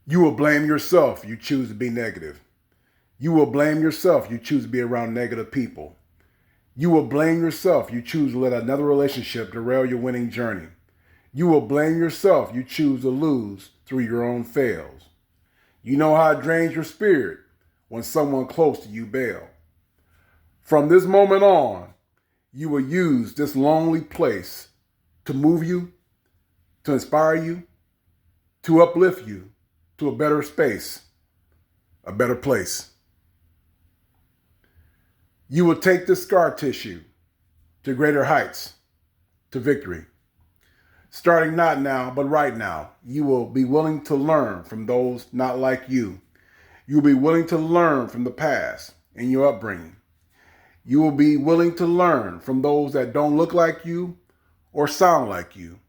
You will blame yourself if you choose to be negative. You will blame yourself if you choose to be around negative people. You will blame yourself if you choose to let another relationship derail your winning journey. You will blame yourself if you choose to lose through your own fails. You know how it drains your spirit when someone close to you bail. From this moment on, you will use this lonely place to move you, to inspire you, to uplift you to a better space, a better place. You will take this scar tissue to greater heights, to victory. Starting not now, but right now, you will be willing to learn from those not like you. You will be willing to learn from the past and your upbringing. You will be willing to learn from those that don't look like you or sound like you.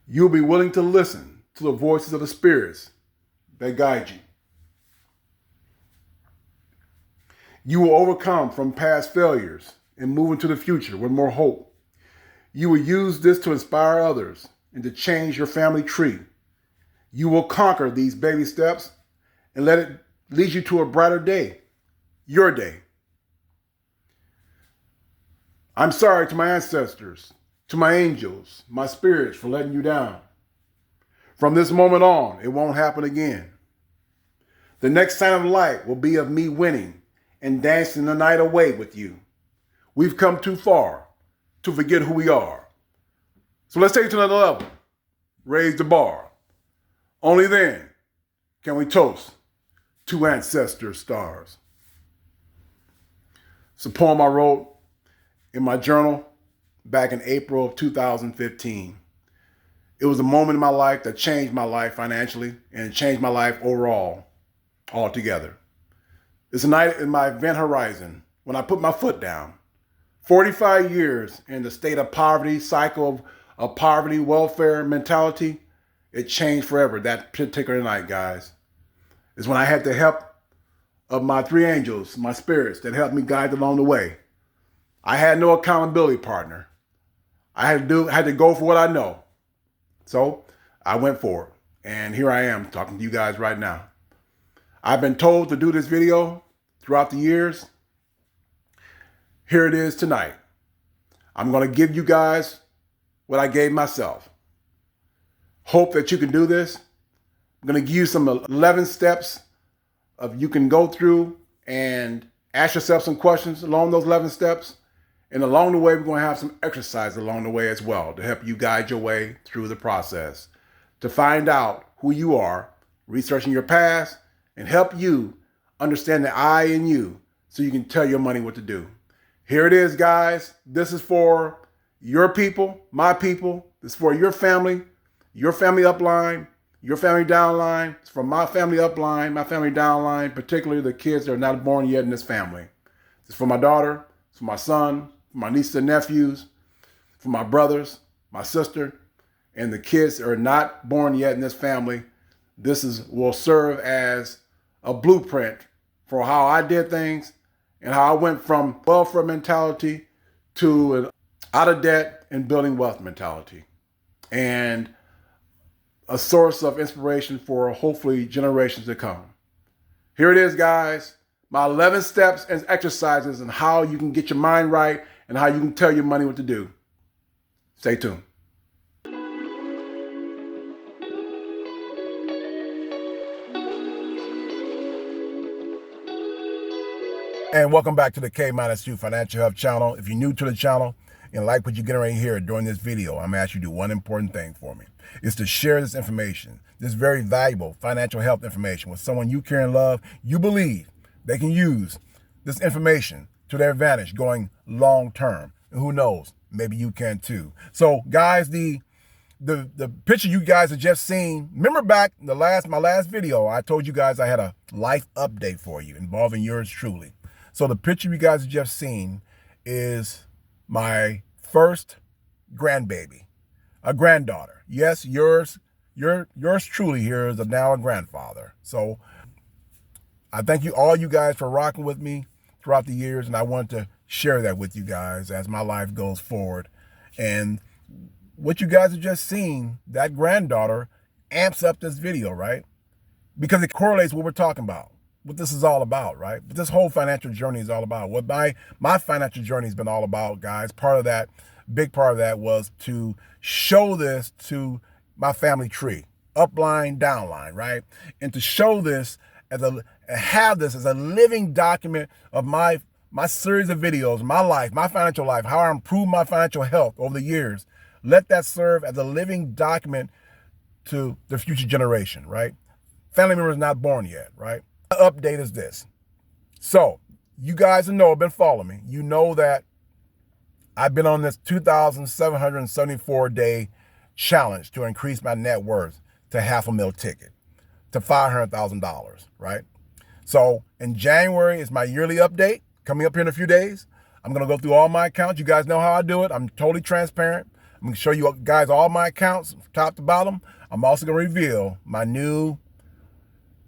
You'll be willing to listen to the voices of the spirits that guide you. You will overcome from past failures and move into the future with more hope. You will use this to inspire others and to change your family tree. You will conquer these baby steps and let it lead you to a brighter day, your day. I'm sorry to my ancestors, to my angels, my spirits for letting you down. From this moment on, it won't happen again. The next sign of light will be of me winning and dancing the night away with you. We've come too far to forget who we are. So let's take it to another level. Raise the bar. Only then can we toast to ancestor stars. It's a poem I wrote in my journal back in April of 2015. It was a moment in my life that changed my life financially and changed my life overall, altogether. It's a night in my event horizon when I put my foot down. 45 years in the state of poverty, cycle of poverty, welfare mentality, it changed forever that particular night, guys. It's when I had the help of my three angels, my spirits that helped me guide along the way. I had no accountability partner. I had to go for what I know. So I went for it. And here I am talking to you guys right now. I've been told to do this video throughout the years. Here it is tonight. I'm going to give you guys what I gave myself. Hope that you can do this. I'm going to give you some 11 steps of you can go through and ask yourself some questions along those 11 steps. And along the way, we're going to have some exercise along the way as well to help you guide your way through the process, to find out who you are, researching your past, and help you understand the I in you so you can tell your money what to do. Here it is, guys. This is for your people, my people. This is for your family upline, your family downline. It's for my family upline, my family downline, particularly the kids that are not born yet in this family. It's for my daughter, it's for my son, for my nieces and nephews, for my brothers, my sister, and the kids that are not born yet in this family. Will serve as a blueprint for how I did things and how I went from welfare mentality to an out of debt and building wealth mentality, and a source of inspiration for hopefully generations to come. Here it is, guys. My 11 steps and exercises and how you can get your mind right and how you can tell your money what to do. Stay tuned. And welcome back to the Kminustwo Financial Health Channel. If you're new to the channel and like what you're getting right here during this video, I'm going to ask you to do one important thing for me. It's to share this information, this very valuable financial health information with someone you care and love, you believe they can use this information to their advantage going long term. And who knows, maybe you can too. So guys, the picture you guys have just seen, remember back in my last video, I told you guys I had a life update for you involving yours truly. So the picture you guys have just seen is my first grandbaby, a granddaughter. Yes, yours truly here is now a grandfather. So I thank all you guys for rocking with me throughout the years, and I wanted to share that with you guys as my life goes forward. And what you guys have just seen, that granddaughter amps up this video, right? Because it correlates what we're talking about, what this is all about, right? What this whole financial journey is all about. What my financial journey has been all about, guys. Part of that, big part of that was to show this to my family tree, upline, downline, right? And to show this have this as a living document of my series of videos, my life, my financial life, how I improved my financial health over the years. Let that serve as a living document to the future generation, right? Family members not born yet, right? The update is this. So you guys know, have been following me. You know that I've been on this 2,774-day challenge to increase my net worth to $500,000 ticket, to $500,000, right? So in January is my yearly update coming up here in a few days. I'm going to go through all my accounts. You guys know how I do it. I'm totally transparent. I'm going to show you guys all my accounts, top to bottom. I'm also going to reveal my new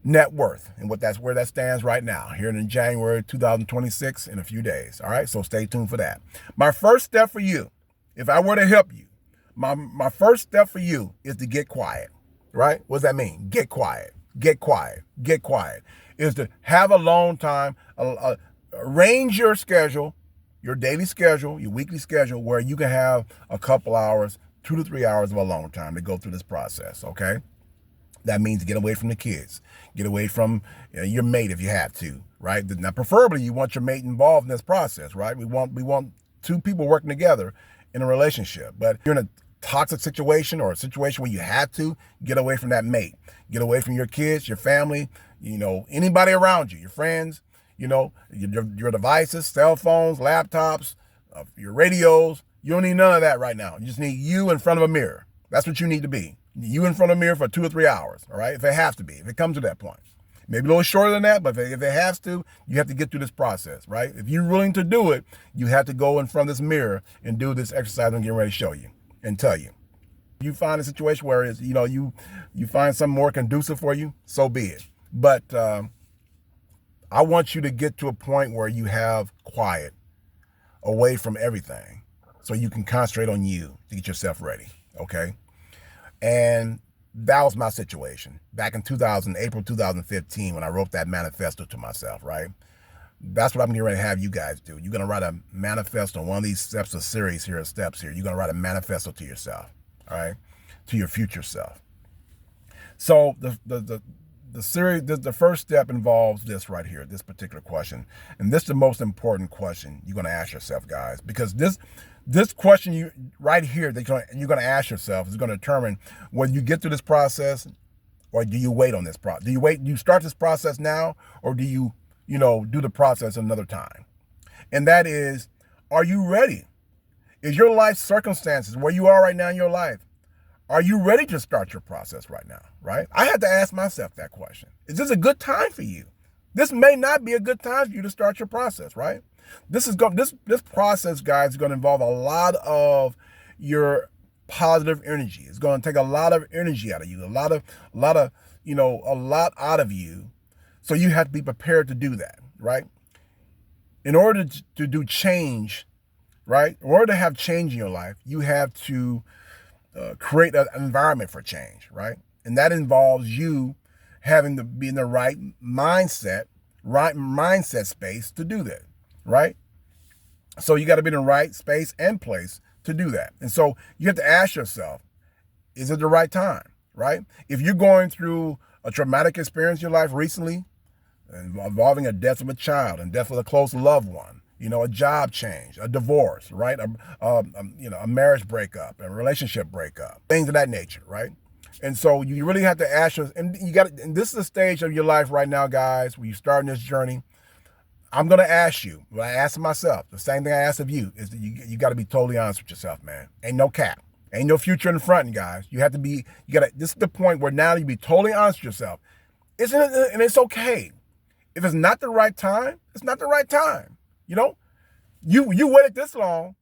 net worth and where that stands right now, here in January 2026 in a few days. All right, so stay tuned for that. My first step for you, if I were to help you, my first step for you is to get quiet, right? What does that mean? Get quiet, get quiet, get quiet. Is to have alone time, arrange your schedule, your daily schedule, your weekly schedule, where you can have a couple hours, 2 to 3 hours of alone time to go through this process, okay? That means get away from the kids, get away from your mate if you have to, right? Now, preferably you want your mate involved in this process, right? We want two people working together in a relationship. But if you're in a toxic situation or a situation where you have to, get away from that mate, get away from your kids, your family, anybody around you, your friends, your devices, cell phones, laptops, your radios. You don't need none of that right now. You just need you in front of a mirror. That's what you need to be. You in front of a mirror for 2 or 3 hours, all right? If it has to be, if it comes to that point. Maybe a little shorter than that, but if it has to, you have to get through this process, right? If you're willing to do it, you have to go in front of this mirror and do this exercise I'm getting ready to show you and tell you. You find a situation where it's, you find something more conducive for you, so be it. But I want you to get to a point where you have quiet away from everything so you can concentrate on you to get yourself ready, okay? And that was my situation back in April 2015 when I wrote that manifesto to myself, right? That's what I'm getting ready to have you guys do. You're going to write a manifesto, one of these steps of series here, steps here. You're going to write a manifesto to yourself, all right? To your future self. So the series, the first step involves this right here, this particular question. And this is the most important question you're going to ask yourself, guys, because this question right here that you're going to ask yourself is going to determine whether you get through this process or do you wait on this process. Do you start this process now, or do you do the process another time? And that is, are you ready? Is your life circumstances, where you are right now in your life, are you ready to start your process right now, right? I had to ask myself that question. Is this a good time for you? This may not be a good time for you to start your process, right? This process, guys, is going to involve a lot of your positive energy. It's going to take a lot of energy out of you, a lot out of you. So you have to be prepared to do that, right? In order to do change, right? In order to have change in your life, you have to create an environment for change, right? And that involves you having to be in the right mindset space to do that. Right? So you got to be in the right space and place to do that. And so you have to ask yourself, is it the right time? Right? If you're going through a traumatic experience in your life recently, involving a death of a child and death of a close loved one, a job change, a divorce, right? A marriage breakup, a relationship breakup, things of that nature, right? And so you really have to ask yourself, and this is a stage of your life right now, guys, where you're starting this journey. I'm going to ask you, what I asked myself, the same thing I asked of you, is that you got to be totally honest with yourself, man. Ain't no cap. Ain't no future in front, guys. This is the point where now you be totally honest with yourself. And it's okay. If it's not the right time, it's not the right time. You waited this long.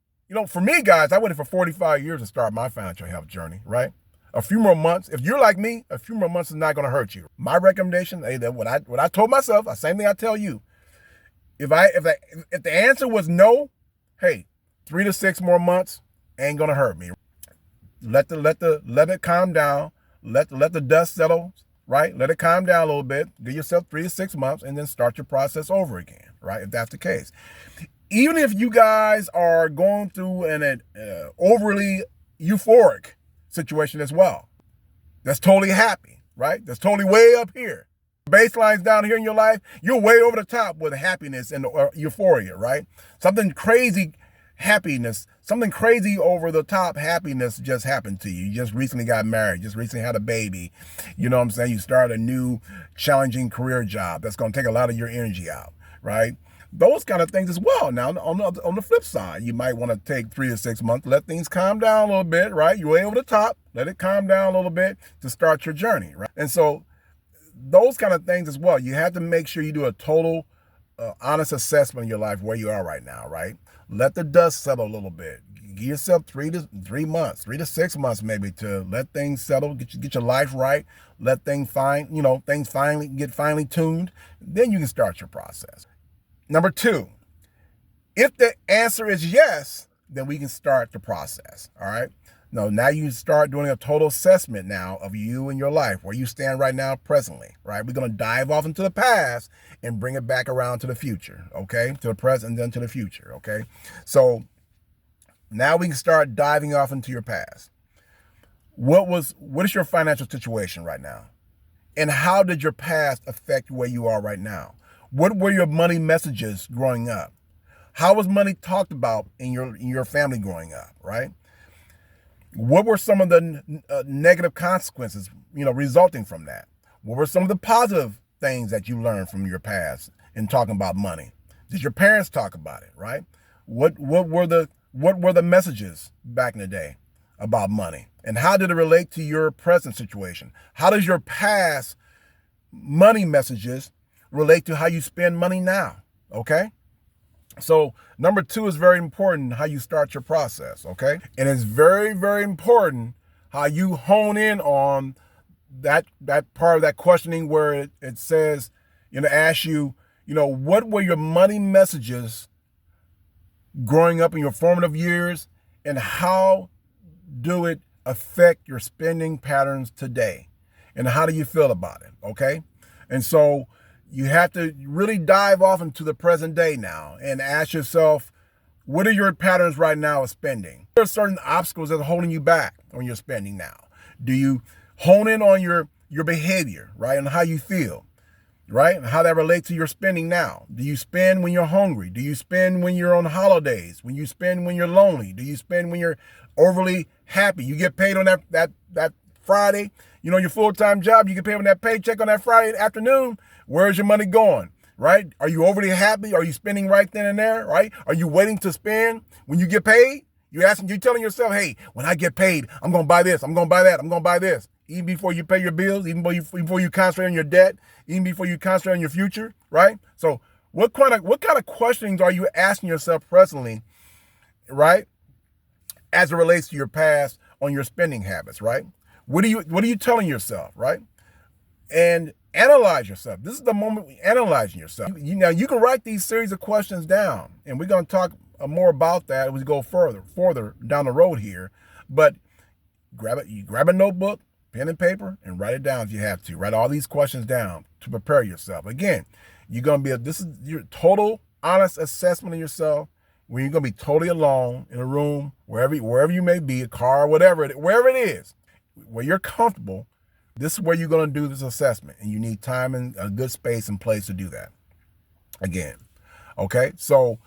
For me, guys, I waited for 45 years to start my financial health journey, right? A few more months. If you're like me, a few more months is not going to hurt you. My recommendation, what I told myself, the same thing I tell you. If the answer was no, hey, 3 to 6 more months ain't gonna hurt me. Let it calm down. let the dust settle, right? Let it calm down a little bit. Give yourself 3 to 6 months and then start your process over again, right? If that's the case. Even if you guys are going through an overly euphoric situation as well, that's totally happy, right? That's totally way up here. Baseline's down here in your life, you're way over the top with happiness and euphoria, right? Something crazy happiness, something crazy over the top happiness just happened to you. You just recently got married, just recently had a baby. You know what I'm saying? You started a new challenging career job that's going to take a lot of your energy out, right? Those kind of things as well. Now, on the flip side, you might want to take 3 to 6 months, let things calm down a little bit, right? You're way over the top, let it calm down a little bit to start your journey, right? And so those kind of things as well. You have to make sure you do a total honest assessment of your life, where you are right now, right? Let the dust settle a little bit. Give yourself 3 to 6 months maybe to let things settle, get your life right, let things finally get tuned. Then you can start your process. Number 2, if the answer is yes, then we can start the process. All right. Now you start doing a total assessment now of you and your life, where you stand right now presently, right? We're going to dive off into the past and bring it back around to the future, okay? To the present and then to the future, okay? So now we can start diving off into your past. What is your financial situation right now? And how did your past affect where you are right now? What were your money messages growing up? How was money talked about in your family growing up, right? What were some of the negative consequences, resulting from that? What were some of the positive things that you learned from your past in talking about money? Did your parents talk about it, right? What were the messages back in the day about money? And how did it relate to your present situation? How does your past money messages relate to how you spend money now? Okay? So number 2 is very important, how you start your process, okay? And it's very, very important how you hone in on that part of that questioning where it says, ask you, what were your money messages growing up in your formative years, and how do it affect your spending patterns today? And how do you feel about it, okay? And so you have to really dive off into the present day now and ask yourself, what are your patterns right now of spending? There are certain obstacles that are holding you back on your spending now. Do you hone in on your behavior, right, and how you feel, right, and how that relates to your spending now? Do you spend when you're hungry? Do you spend when you're on holidays? When you spend when you're lonely? Do you spend when you're overly happy? You get paid on that Friday, your full-time job, you get paid on that paycheck on that Friday afternoon. Where's your money going, right? Are you overly happy? Are you spending right then and there, right? Are you waiting to spend when you get paid? You're telling yourself, hey, when I get paid, I'm going to buy this, I'm going to buy that, I'm going to buy this. Even before you pay your bills, even before you concentrate on your debt, even before you concentrate on your future, right? So what kind of questionings are you asking yourself presently, right, as it relates to your past on your spending habits, right? What are you telling yourself, right? And analyze yourself. This is the moment we analyzing yourself. Now you can write these series of questions down, and we're going to talk more about that as we go further down the road here. But grab a notebook, pen and paper, and write it down if you have to. Write all these questions down to prepare yourself. Again, this is your total honest assessment of yourself, where you're going to be totally alone in a room, wherever you may be, a car, wherever it is, where you're comfortable. This is where you're going to do this assessment, and you need time and a good space and place to do that. Again, okay? So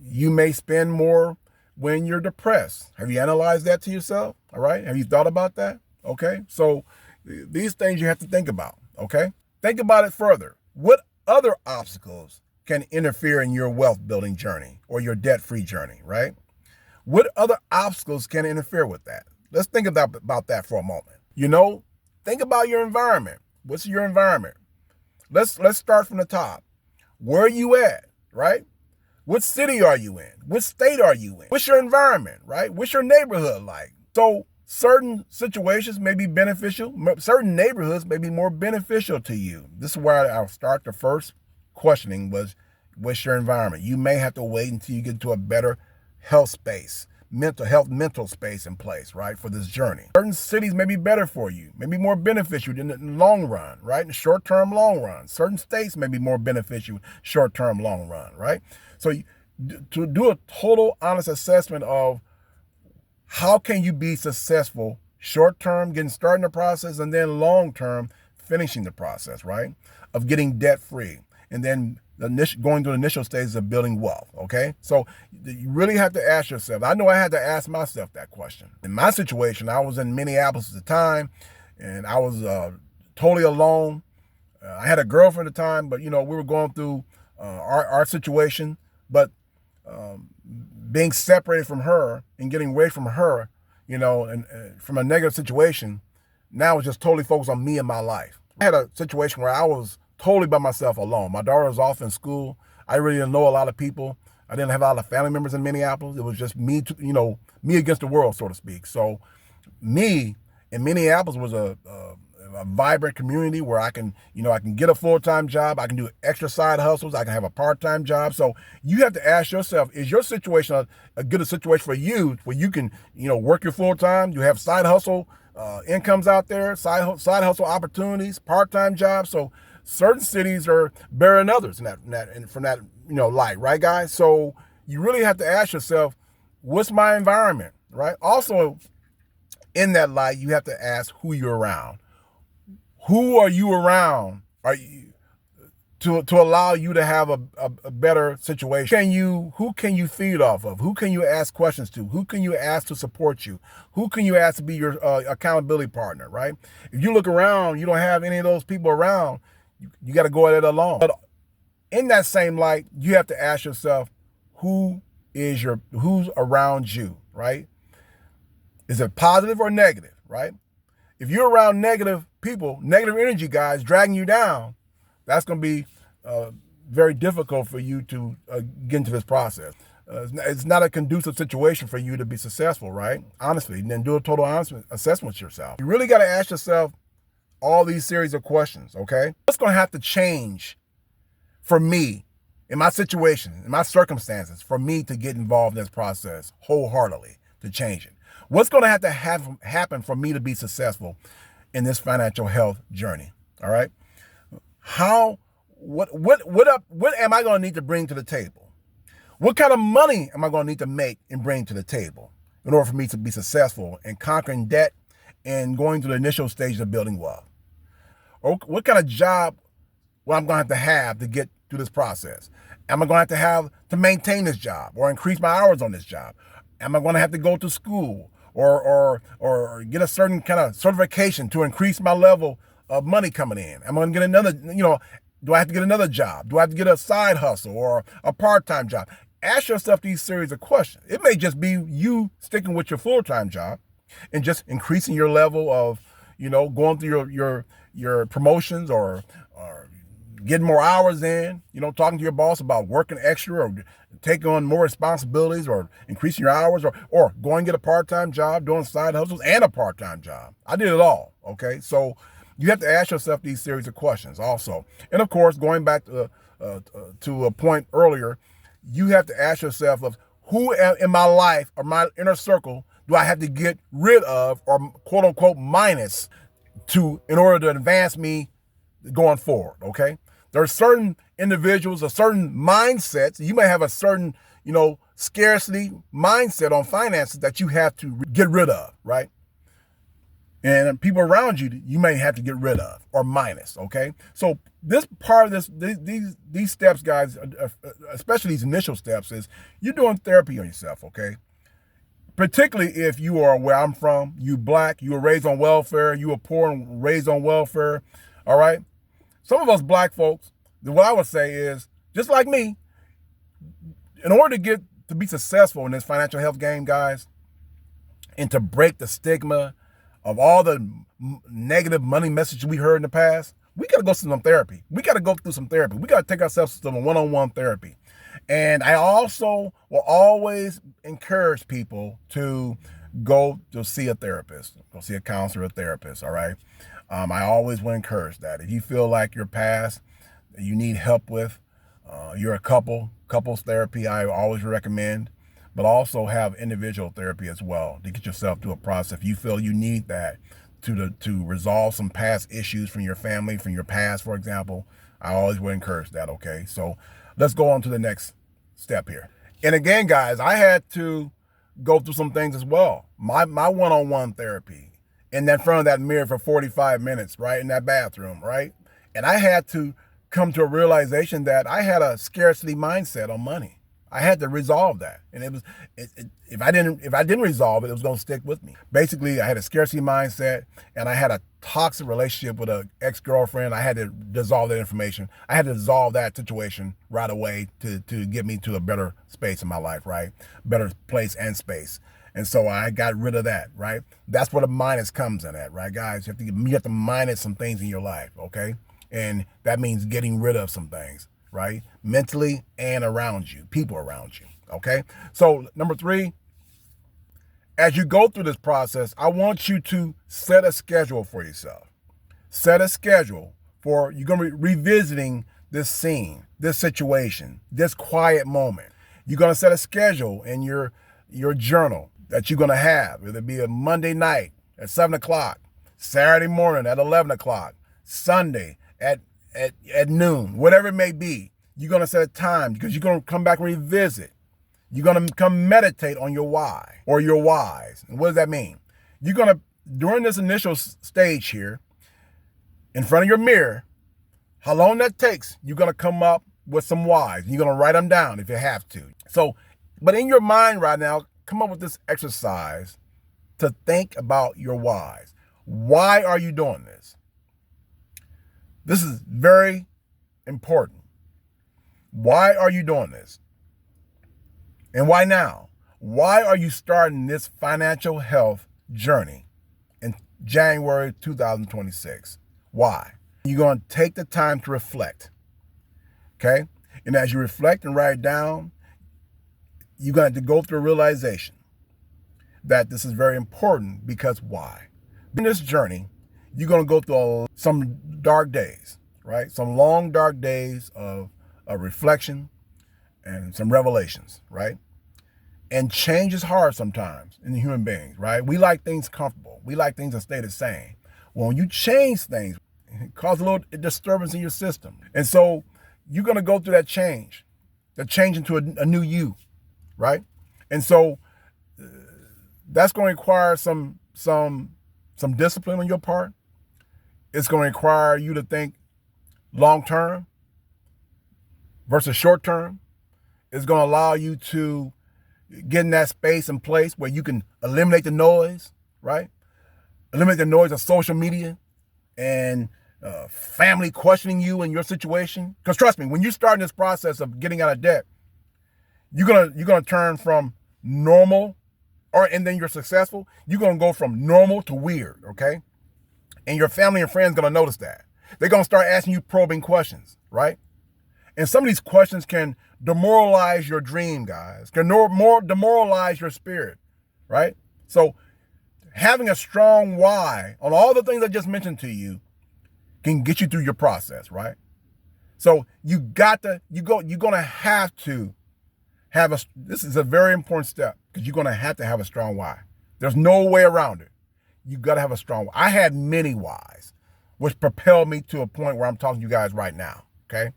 you may spend more when you're depressed. Have you analyzed that to yourself? All right? Have you thought about that? Okay? So these things you have to think about, okay? Think about it further. What other obstacles can interfere in your wealth building journey or your debt-free journey, right? What other obstacles can interfere with that? Let's think about that for a moment. Think about your environment. What's your environment? Let's start from the top. Where are you at, right? What city are you in? What state are you in? What's your environment, right? What's your neighborhood like? So certain situations may be beneficial. Certain neighborhoods may be more beneficial to you. This is where I'll start the first questioning was, what's your environment? You may have to wait until you get to a better health space mental space in place, right, for this journey. Certain cities may be better for you, may be more beneficial in the long run, right, in the short-term, long run. Certain states may be more beneficial short-term, long run, right? So to do a total honest assessment of how can you be successful short-term, getting started in the process, and then long-term, finishing the process, right, of getting debt-free, and then going through the initial stages of building wealth, okay? So you really have to ask yourself. I know I had to ask myself that question. In my situation, I was in Minneapolis at the time, and I was totally alone. I had a girlfriend at the time, but, we were going through our situation. But being separated from her and getting away from her, and from a negative situation, now it's just totally focused on me and my life. I had a situation where I was totally by myself alone. My daughter was off in school. I really didn't know a lot of people. I didn't have a lot of family members in Minneapolis. It was just me, me against the world, so to speak. So me in Minneapolis was a vibrant community where I can get a full-time job. I can do extra side hustles. I can have a part-time job. So you have to ask yourself, is your situation a good situation for you where you can, work your full-time, you have side hustle incomes out there, side hustle opportunities, part-time jobs. So certain cities are better than others from that light, right, guys? So you really have to ask yourself, what's my environment, right? Also, in that light, you have to ask who you're around. Who are you around? Are you to allow you to have a better situation? Who can you feed off of? Who can you ask questions to? Who can you ask to support you? Who can you ask to be your accountability partner, right? If you look around, you don't have any of those people around, you got to go at it alone. But in that same light, you have to ask yourself, who's around you, right? Is it positive or negative, right? If you're around negative people, negative energy guys dragging you down, that's going to be very difficult for you to get into this process. It's not a conducive situation for you to be successful, right? Honestly, and then do a total honest assessment of yourself. You really got to ask yourself all these series of questions, okay? What's going to have to change for me, in my situation, in my circumstances, for me to get involved in this process wholeheartedly to change it? What's going to have happen for me to be successful in this financial health journey? All right. What am I going to need to bring to the table? What kind of money am I going to need to make and bring to the table in order for me to be successful in conquering debt and going through the initial stages of building wealth? Or what kind of job I'm going to have to get through this process? Am I going to have to maintain this job or increase my hours on this job? Am I going to have to go to school or get a certain kind of certification to increase my level of money coming in? Am I going to get another, do I have to get another job? Do I have to get a side hustle or a part-time job? Ask yourself these series of questions. It may just be you sticking with your full-time job and just increasing your level of, going through your promotions or getting more hours in, talking to your boss about working extra or taking on more responsibilities or increasing your hours or going and get a part-time job, doing side hustles and a part-time job. I did it all, okay? So you have to ask yourself these series of questions also. And of course, going back to a point earlier, you have to ask yourself of who in my life or my inner circle do I have to get rid of or quote unquote minus in order to advance me going forward, okay? There are certain individuals or certain mindsets. You may have a certain, scarcity mindset on finances that you have to get rid of, right? And people around you, you may have to get rid of or minus, okay? So this part of these steps, guys, especially these initial steps, is you're doing therapy on yourself, okay? Particularly if you are where I'm from, you Black, you were raised on welfare, you were poor and raised on welfare, all right? Some of us Black folks, what I would say is, just like me, in order to be successful in this financial health game, guys, and to break the stigma of all the negative money messages we heard in the past, we got to go through some therapy. We got to go through some therapy. We got to take ourselves to some one-on-one therapy. And I also will always encourage people to go to see a therapist, go see a counselor, a therapist, all right? I always will encourage that. If you feel like your past, you need help with, you're a couples therapy, I always recommend. but also have individual therapy as well to get yourself through a process. If you feel you need that to resolve some past issues from your family, from your past, for example, I always would encourage that, okay? So let's go on to the next step here. And again, guys, I had to go through some things as well. My one-on-one therapy in that front of that mirror for 45 minutes, right, in that bathroom, right? And I had to come to a realization that I had a scarcity mindset on money. I had to resolve that. And if I didn't resolve it, it was going to stick with me. Basically, I had a scarcity mindset, and I had a toxic relationship with an ex-girlfriend. I had to dissolve that information. I had to dissolve that situation right away to get me to a better space in my life, right? Better place and space. And so I got rid of that, right? That's where the minus comes in at, right, guys? You have to minus some things in your life, okay? And that means getting rid of some things, right? Mentally and around you, people around you, okay? So number 3, as you go through this process, I want you to set a schedule for yourself. Set a schedule for, you're going to be revisiting this scene, this situation, this quiet moment. You're going to set a schedule in your journal that you're going to have. It'll be a Monday night at 7 o'clock, Saturday morning at 11 o'clock, Sunday at noon, whatever it may be. You're going to set a time because you're going to come back and revisit. You're going to come meditate on your why or your whys. And what does that mean? You're going to, during this initial stage here, in front of your mirror, how long that takes, you're going to come up with some whys. You're going to write them down if you have to. So, but in your mind right now, come up with this exercise to think about your whys. Why are you doing this? This is very important. Why are you doing this? And why now? Why are you starting this financial health journey in January 2026? Why? You're going to take the time to reflect, okay? And as you reflect and write it down, you're going to have to go through a realization that this is very important because why? In this journey, you're going to go through some dark days, right? Some long, dark days of reflection and some revelations, right? And change is hard sometimes in the human beings, right? We like things comfortable. We like things to stay the same. Well, when you change things, it causes a little disturbance in your system. And so you're going to go through that change into a new you, right? And so that's going to require some discipline on your part. It's going to require you to think long-term versus short-term. It's going to allow you to get in that space and place where you can eliminate the noise, right? Eliminate the noise of social media and family questioning you and your situation. Because trust me, when you start this process of getting out of debt, you're gonna turn from normal, and then you're successful. You're gonna go from normal to weird, okay? And your family and friends gonna notice that. They're gonna start asking you probing questions, right? And some of these questions can demoralize your dream, guys. Can demoralize your spirit, right? So having a strong why on all the things I just mentioned to you can get you through your process, right? So you're gonna have to have this is a very important step because you're gonna have to have a strong why. There's no way around it. You gotta have a strong why. I had many whys, which propelled me to a point where I'm talking to you guys right now, okay?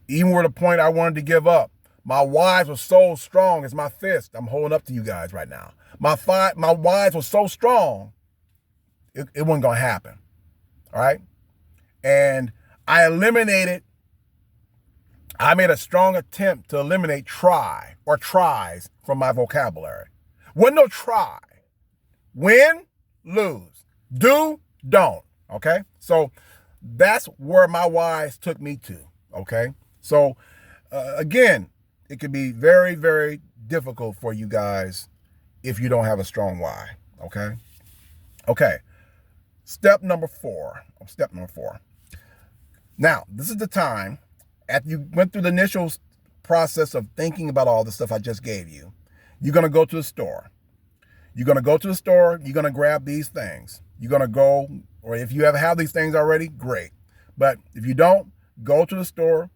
Even where the point I wanted to give up, my whys were so strong as my fist I'm holding up to you guys right now. My whys were so strong, it wasn't gonna happen, all right? And I made a strong attempt to eliminate try or tries from my vocabulary. Wasn't no try. Win, lose. Do, don't, okay? So that's where my whys took me to, okay? So again, it can be very, very difficult for you guys if you don't have a strong why, okay? Okay, step number four. Now, this is the time, after you went through the initial process of thinking about all the stuff I just gave you, you're going to go to the store. You're going to go to the store, you're going to grab these things. You're going to go, or if you have these things already, great. But if you don't, go to the store,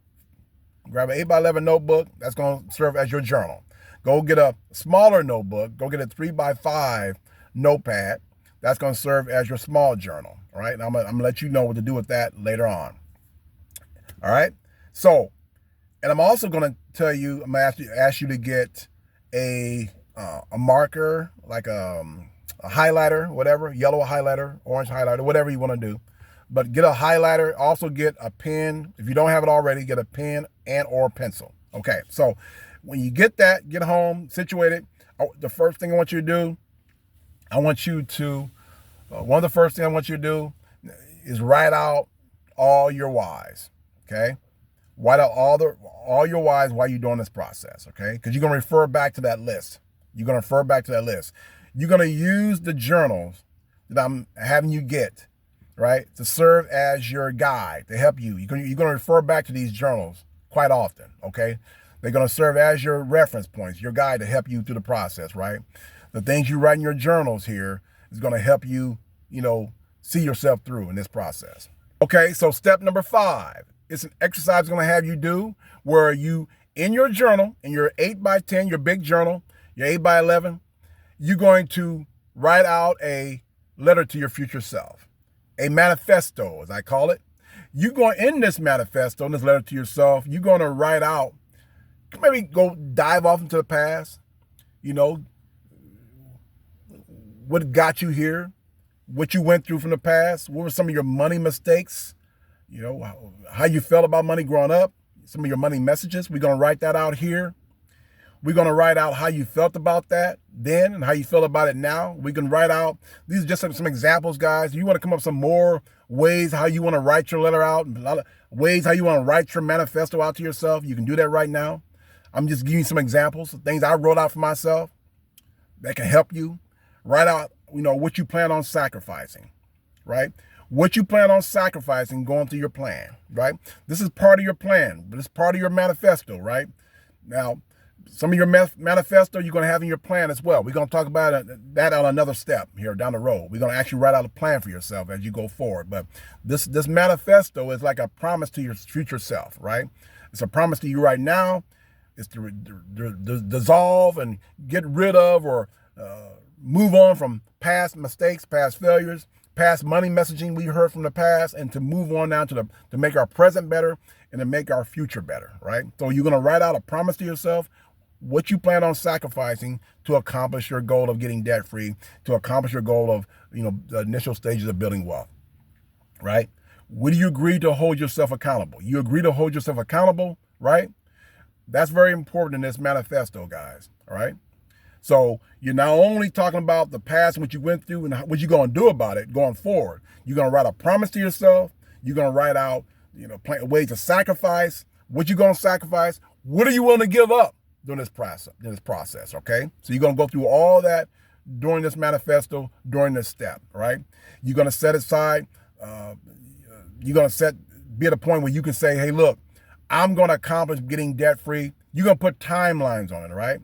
Grab an 8x11 notebook. That's going to serve as your journal. Go get a smaller notebook. Go get a 3x5 notepad. That's going to serve as your small journal. All right. And I'm going to let you know what to do with that later on. All right. So, and I'm also going to tell you, I'm going to ask you to get a marker, like a highlighter, whatever, yellow highlighter, orange highlighter, whatever you want to do. But get a highlighter. Also get a pen. If you don't have it already, get a pen and or pencil. Okay. So when you get that, get home, situated. The first thing I want you to do, one of the first things I want you to do is write out all your whys. Okay. Write out all your whys while you're doing this process. Okay. Because you're going to refer back to that list. You're going to use the journals that I'm having you get, right, to serve as your guide, to help you. You're going to refer back to these journals quite often, okay? They're going to serve as your reference points, your guide to help you through the process, right? The things you write in your journals here is going to help you, see yourself through in this process. Okay, so step number 5. It's an exercise I'm going to have you do where you, in your journal, in your 8x10, your big journal, your 8x11, you're going to write out a letter to your future self. A manifesto, as I call it. You're going, in this manifesto, in this letter to yourself, you're going to write out, maybe go dive off into the past, what got you here, what you went through from the past, what were some of your money mistakes, how you felt about money growing up, some of your money messages. We're going to write that out here. We're going to write out how you felt about that then and how you feel about it now. We can write out, these are just some examples, guys. You want to come up with some more ways how you want to write your letter out, a lot of ways how you want to write your manifesto out to yourself. You can do that right now. I'm just giving you some examples of things I wrote out for myself that can help you. Write out, what you plan on sacrificing, right? What you plan on sacrificing going through your plan, right? This is part of your plan, but it's part of your manifesto, right? Now, some of your manifesto you're going to have in your plan as well. We're going to talk about that on another step here down the road. We're going to actually write out a plan for yourself as you go forward. But this manifesto is like a promise to your future self, right? It's a promise to you right now. It's to dissolve and get rid of or move on from past mistakes, past failures, past money messaging we heard from the past, and to move on now to make our present better and to make our future better, right? So you're going to write out a promise to yourself, what you plan on sacrificing to accomplish your goal of getting debt free, to accomplish your goal of, the initial stages of building wealth, right? Would you agree to hold yourself accountable? You agree to hold yourself accountable, right? That's very important in this manifesto, guys, all right? So you're not only talking about the past and what you went through and what you're going to do about it going forward. You're going to write a promise to yourself. You're going to write out, ways to sacrifice, what you're going to sacrifice. What are you willing to give up during this process, okay? So you're going to go through all that during this manifesto, during this step, right? You're going to set aside, you're going to be at a point where you can say, hey, look, I'm going to accomplish getting debt free. You're going to put timelines on it, right?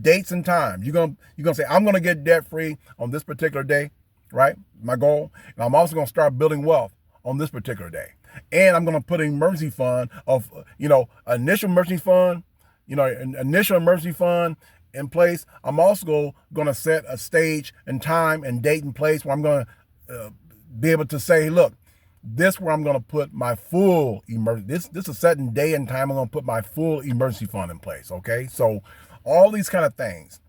Dates and times. You're going to say, I'm going to get debt free on this particular day, right? My goal. And I'm also going to start building wealth on this particular day. And I'm going to put an emergency fund of, initial emergency fund, initial emergency fund in place. I'm also going to set a stage and time and date in place where I'm going to be able to say, look, this is where I'm going to put my full emergency. This is a certain day and time I'm going to put my full emergency fund in place. Okay. So all these kind of things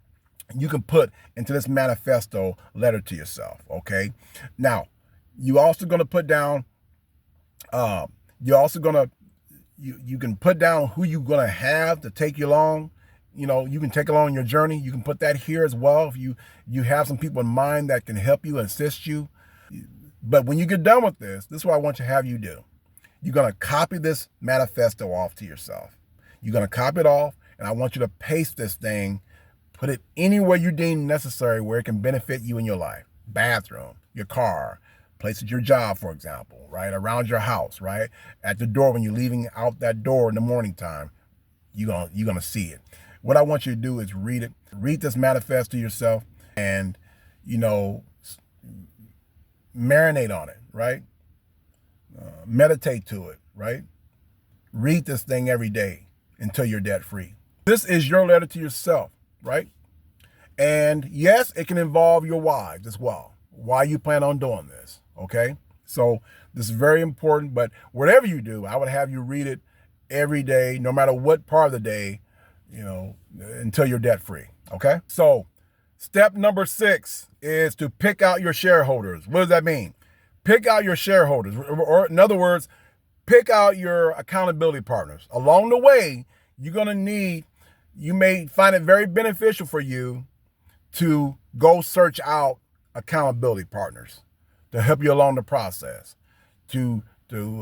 you can put into this manifesto letter to yourself. Okay. Now, you also going to put down, you can put down who you're going to have to take you along. You can take along your journey. You can put that here as well. If you have some people in mind that can help you, assist you. But when you get done with this is what I want to have you do. You're going to copy this manifesto off to yourself. You're going to copy it off, and I want you to paste this thing, put it anywhere you deem necessary where it can benefit you in your life. Bathroom, your car, place at your job, for example, right? Around your house, right? At the door when you're leaving out that door in the morning time, you're gonna see it. What I want you to do is read it. Read this manifesto yourself and, marinate on it, right? Meditate to it, right? Read this thing every day. until you're debt free. This is your letter to yourself, right? And yes, it can involve your whys as well. Why you plan on doing this, okay? So this is very important, but whatever you do, I would have you read it every day, no matter what part of the day, until you're debt free, okay? So step number 6 is to pick out your shareholders. What does that mean? Pick out your shareholders, or in other words, pick out your accountability partners. Along the way, you may find it very beneficial for you to go search out accountability partners to help you along the process, to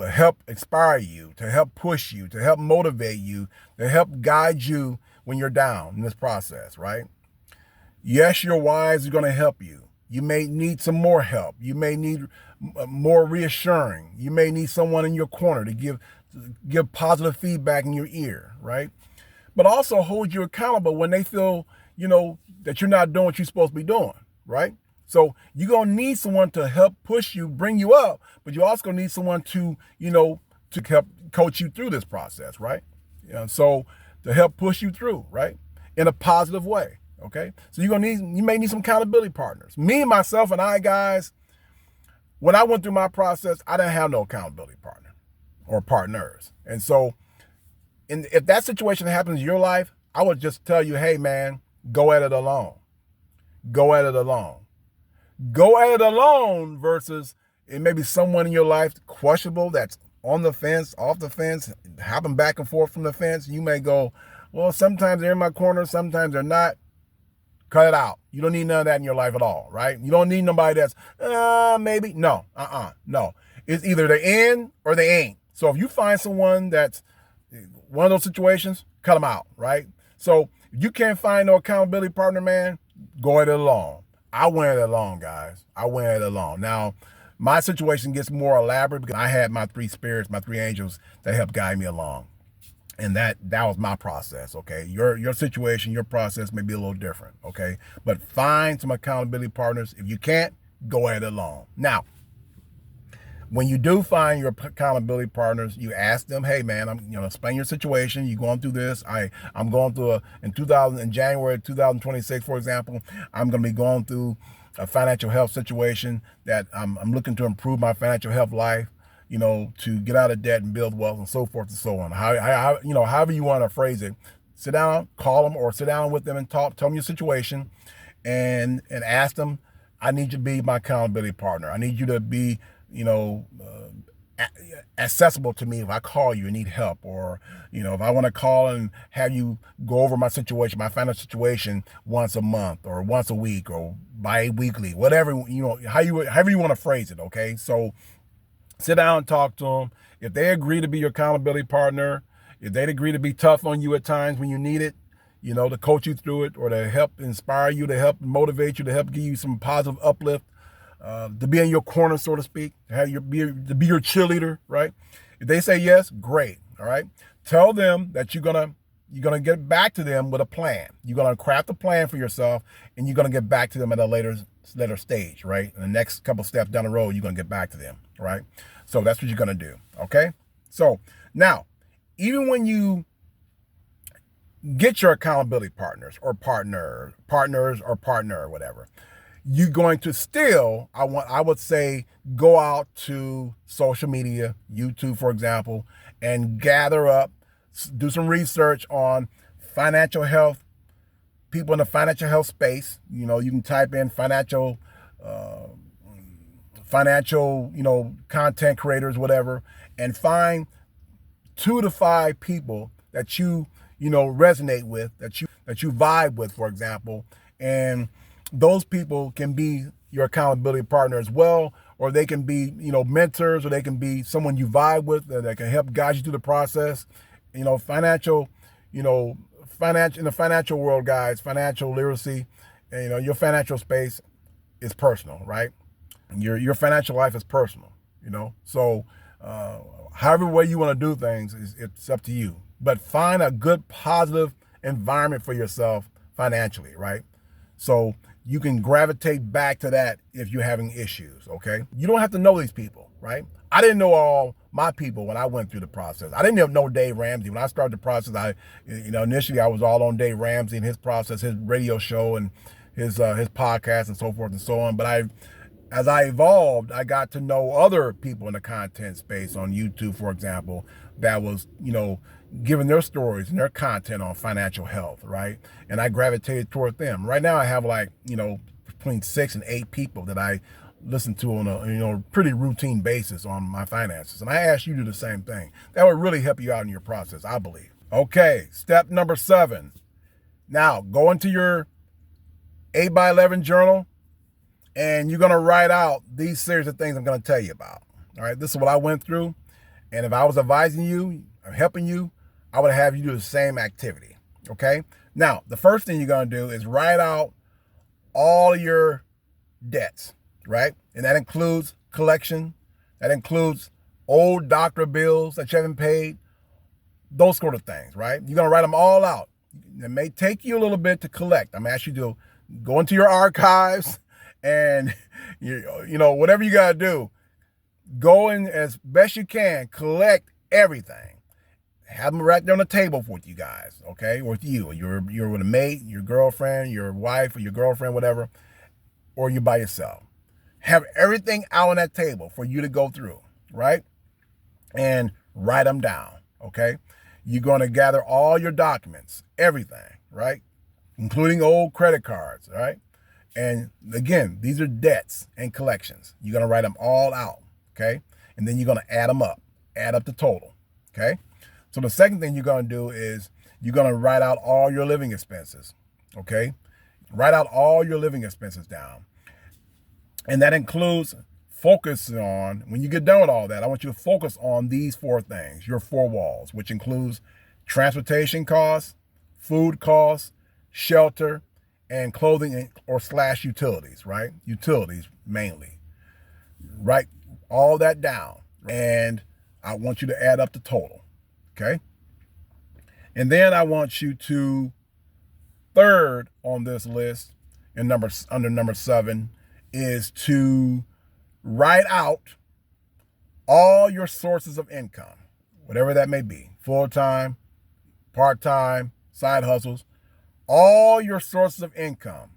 help inspire you, to help push you, to help motivate you, to help guide you when you're down in this process, right? Yes, your whys are going to help you. You may need some more help. You may need more reassuring. You may need someone in your corner to give positive feedback in your ear, right? But also hold you accountable when they feel, that you're not doing what you're supposed to be doing, right? So you're going to need someone to help push you, bring you up, but you also need someone to help coach you through this process, right? So to help push you through, right? In a positive way, okay? So you may need some accountability partners. Me, myself, and I, guys, when I went through my process, I didn't have no accountability partner or partners. And so if that situation happens in your life, I would just tell you, hey, man, go at it alone. Go at it alone. Go at it alone versus it may be someone in your life questionable that's on the fence, off the fence, hopping back and forth from the fence. You may go, well, sometimes they're in my corner, sometimes they're not. Cut it out. You don't need none of that in your life at all, right? You don't need nobody that's, maybe. No, no. It's either they're in or they ain't. So if you find someone that's one of those situations, cut them out, right? So if you can't find no accountability partner, man, go at it alone. I went it alone, guys. I went it alone. Now, my situation gets more elaborate because I had my 3 spirits, my 3 angels that helped guide me along. And that was my process, okay? Your situation, your process may be a little different, okay? But find some accountability partners. If you can't, go at it alone. Now, when you do find your accountability partners, you ask them, hey, man, explain your situation. You're going through this. I'm going through in January 2026, for example, I'm going to be going through a financial health situation that I'm looking to improve my financial health life, to get out of debt and build wealth and so forth and so on. However you want to phrase it, sit down, call them or sit down with them and tell them your situation and ask them, I need you to be my accountability partner. I need you to be, accessible to me if I call you and need help, or, if I want to call and have you go over my situation, my financial situation once a month or once a week or bi-weekly, whatever, however you want to phrase it. Okay. So sit down and talk to them. If they agree to be your accountability partner, if they agree to be tough on you at times when you need it, to coach you through it or to help inspire you, to help motivate you, to help give you some positive uplift, to be in your corner, so to speak, to be your cheerleader, right? If they say yes, great, all right? Tell them that you're gonna get back to them with a plan. You're gonna craft a plan for yourself, and you're gonna get back to them at a later stage, right? In the next couple steps down the road, you're gonna get back to them, right? So that's what you're gonna do, okay? So now, even when you get your accountability partners or partner or whatever, you're going to still, I would say, go out to social media, YouTube, for example, and gather up, do some research on financial health, people in the financial health space. You can type in financial, content creators, whatever, and find 2 to 5 people that you resonate with, that you vibe with, for example, and those people can be your accountability partner as well, or they can be, mentors, or they can be someone you vibe with that can help guide you through the process. In the financial world, guys, financial literacy, your financial space is personal, right? Your financial life is personal, So, however way you want to do things, it's up to you. But find a good, positive environment for yourself financially, right? So you can gravitate back to that if you're having issues, okay? You don't have to know these people, right? I didn't know all my people when I went through the process. I didn't even know Dave Ramsey. When I started the process, initially I was all on Dave Ramsey and his process, his radio show and his podcast and so forth and so on. But as I evolved, I got to know other people in the content space on YouTube, for example, that was, giving their stories and their content on financial health, right? And I gravitated toward them. Right now I have between 6 and 8 people that I listen to on a pretty routine basis on my finances. And I ask you to do the same thing. That would really help you out in your process, I believe. Okay, step number 7. Now, go into your 8x11 journal, and you're going to write out these series of things I'm going to tell you about. All right, this is what I went through. And if I was advising you or helping you, I would have you do the same activity. Okay? Now, the first thing you're going to do is write out all your debts, right? And that includes collection. That includes old doctor bills that you haven't paid. Those sort of things, right? You're going to write them all out. It may take you a little bit to collect. I'm asking you to go into your archives and, whatever you got to do, go in as best you can, collect everything. Have them right there on the table with you guys, okay? With you. You're with a mate, your girlfriend, your wife, or your girlfriend, whatever, or you're by yourself. Have everything out on that table for you to go through, right? And write them down, okay? You're going to gather all your documents, everything, right? Including old credit cards, right? And again, these are debts and collections. You're going to write them all out, okay? And then you're going to add them up, add up the total, okay? So the second thing you're going to do is you're going to write out all your living expenses, okay? Write out all your living expenses down. And that includes focusing on, when you get done with all that, I want you to focus on these 4 things, your 4 walls, which includes transportation costs, food costs, shelter, and clothing or / utilities, right? Utilities mainly. Write all that down. And I want you to add up the total. Okay. And then I want you to, third on this list, and under number 7, is to write out all your sources of income, whatever that may be, full-time, part-time, side hustles, all your sources of income,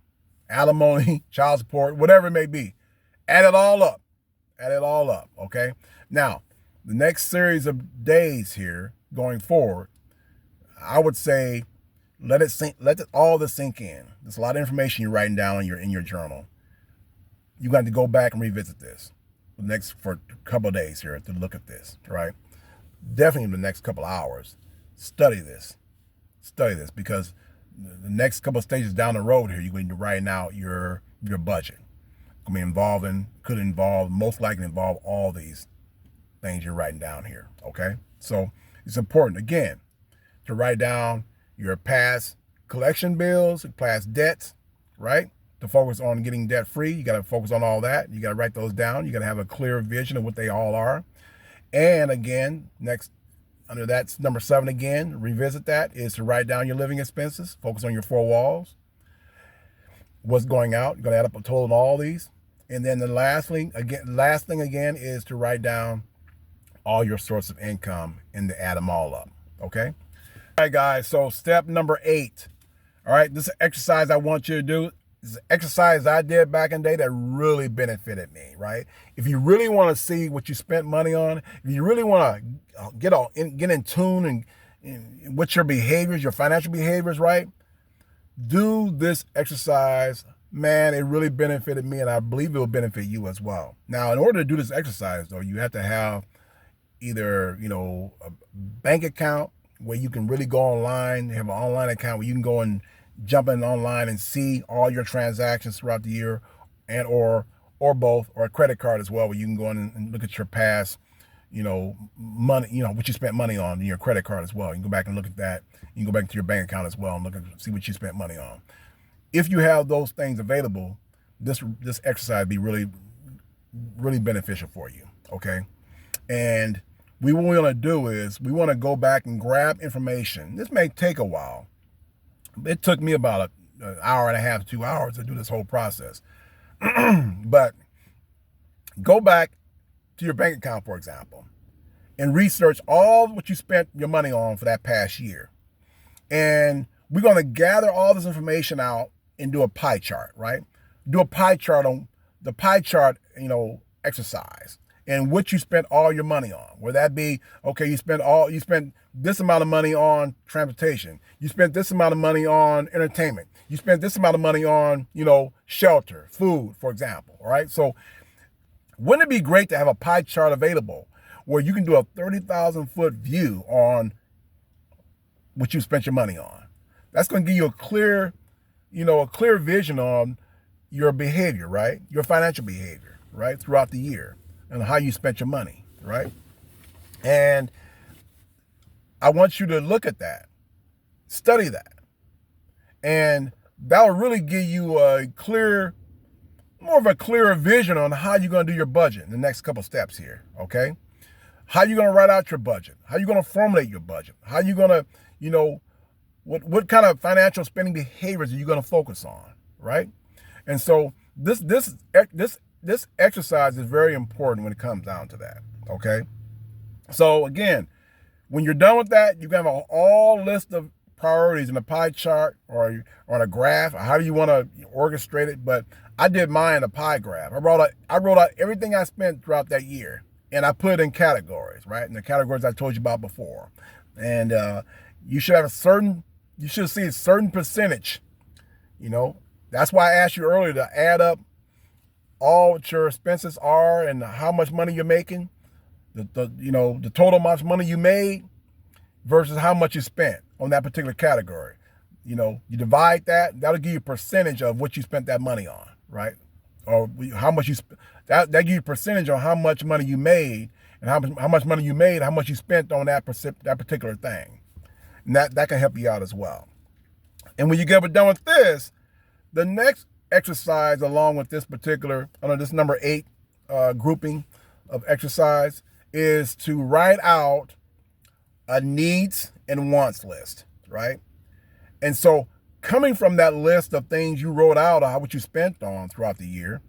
alimony, child support, whatever it may be. Add it all up. Add it all up. Okay. Now, the next series of days here going forward, I would say let all this sink in. There's a lot of information you're writing down in your journal. You got to go back and revisit this for a couple of days here to look at this, right? Definitely in the next couple of hours, study this because the next couple of stages down the road here, you're going to be writing out your budget. Most likely involve all these things you're writing down here, okay? So it's important, again, to write down your past collection bills, past debts, right? To focus on getting debt free. You got to focus on all that. You got to write those down. You got to have a clear vision of what they all are. And again, under that's number 7 again, revisit that, is to write down your living expenses. Focus on your 4 walls. What's going out. You're going to add up a total of all these. And then the last thing again is to write down all your source of income and to add them all up. Okay? All right, guys. So step number 8. All right. This is an exercise I want you to do. This is an exercise I did back in the day that really benefited me, right? If you really want to see what you spent money on, if you really want to get in tune and with your behaviors, your financial behaviors, right? Do this exercise. Man, it really benefited me, and I believe it will benefit you as well. Now, in order to do this exercise, though, you have to have either, a bank account where you can really go online, have an online account where you can go and jump in online and see all your transactions throughout the year, and or both, or a credit card as well, where you can go in and look at your past, money, what you spent money on in your credit card as well. You can go back and look at that. You can go back to your bank account as well and see what you spent money on. If you have those things available, this exercise would be really, really beneficial for you, okay? And what we want to do is we want to go back and grab information. This may take a while. It took me about an hour and a half, 2 hours to do this whole process. But go back to your bank account, for example, and research all what you spent your money on for that past year. And we're going to gather all this information out and do a pie chart, right? Do a pie chart on the pie chart, exercise, and what you spent all your money on. Would that be, okay, you spent this amount of money on transportation. You spent this amount of money on entertainment. You spent this amount of money on, shelter, food, for example. All right. So wouldn't it be great to have a pie chart available where you can do a 30,000-foot view on what you spent your money on? That's going to give you a clear vision on your behavior, right? Your financial behavior, right? Throughout the year and how you spent your money, right? And I want you to look at that, study that, and that will really give you more of a clearer vision on how you're going to do your budget in the next couple steps here, okay? How you going to write out your budget? How you going to formulate your budget? How you going to, what kind of financial spending behaviors are you going to focus on, right? And so this exercise is very important when it comes down to that, okay? So again, when you're done with that, you can have a all list of priorities in a pie chart or on a graph, or however you want to orchestrate it. But I did mine in a pie graph. I wrote out everything I spent throughout that year, and I put it in categories, right? In the categories I told you about before. And you should see a certain percentage, That's why I asked you earlier to add up all what your expenses are and how much money you're making, the total amount of money you made versus how much you spent on that particular category. You divide that'll give you a percentage of what you spent that money on, right? Or how much that gives you a percentage on how much money you made and how much money you made, how much you spent on that particular thing. And that can help you out as well. And when you get done with this, the next exercise along with this particular, this number 8 grouping of exercise is to write out a needs and wants list, right? And so coming from that list of things you wrote out of what you spent on throughout the year,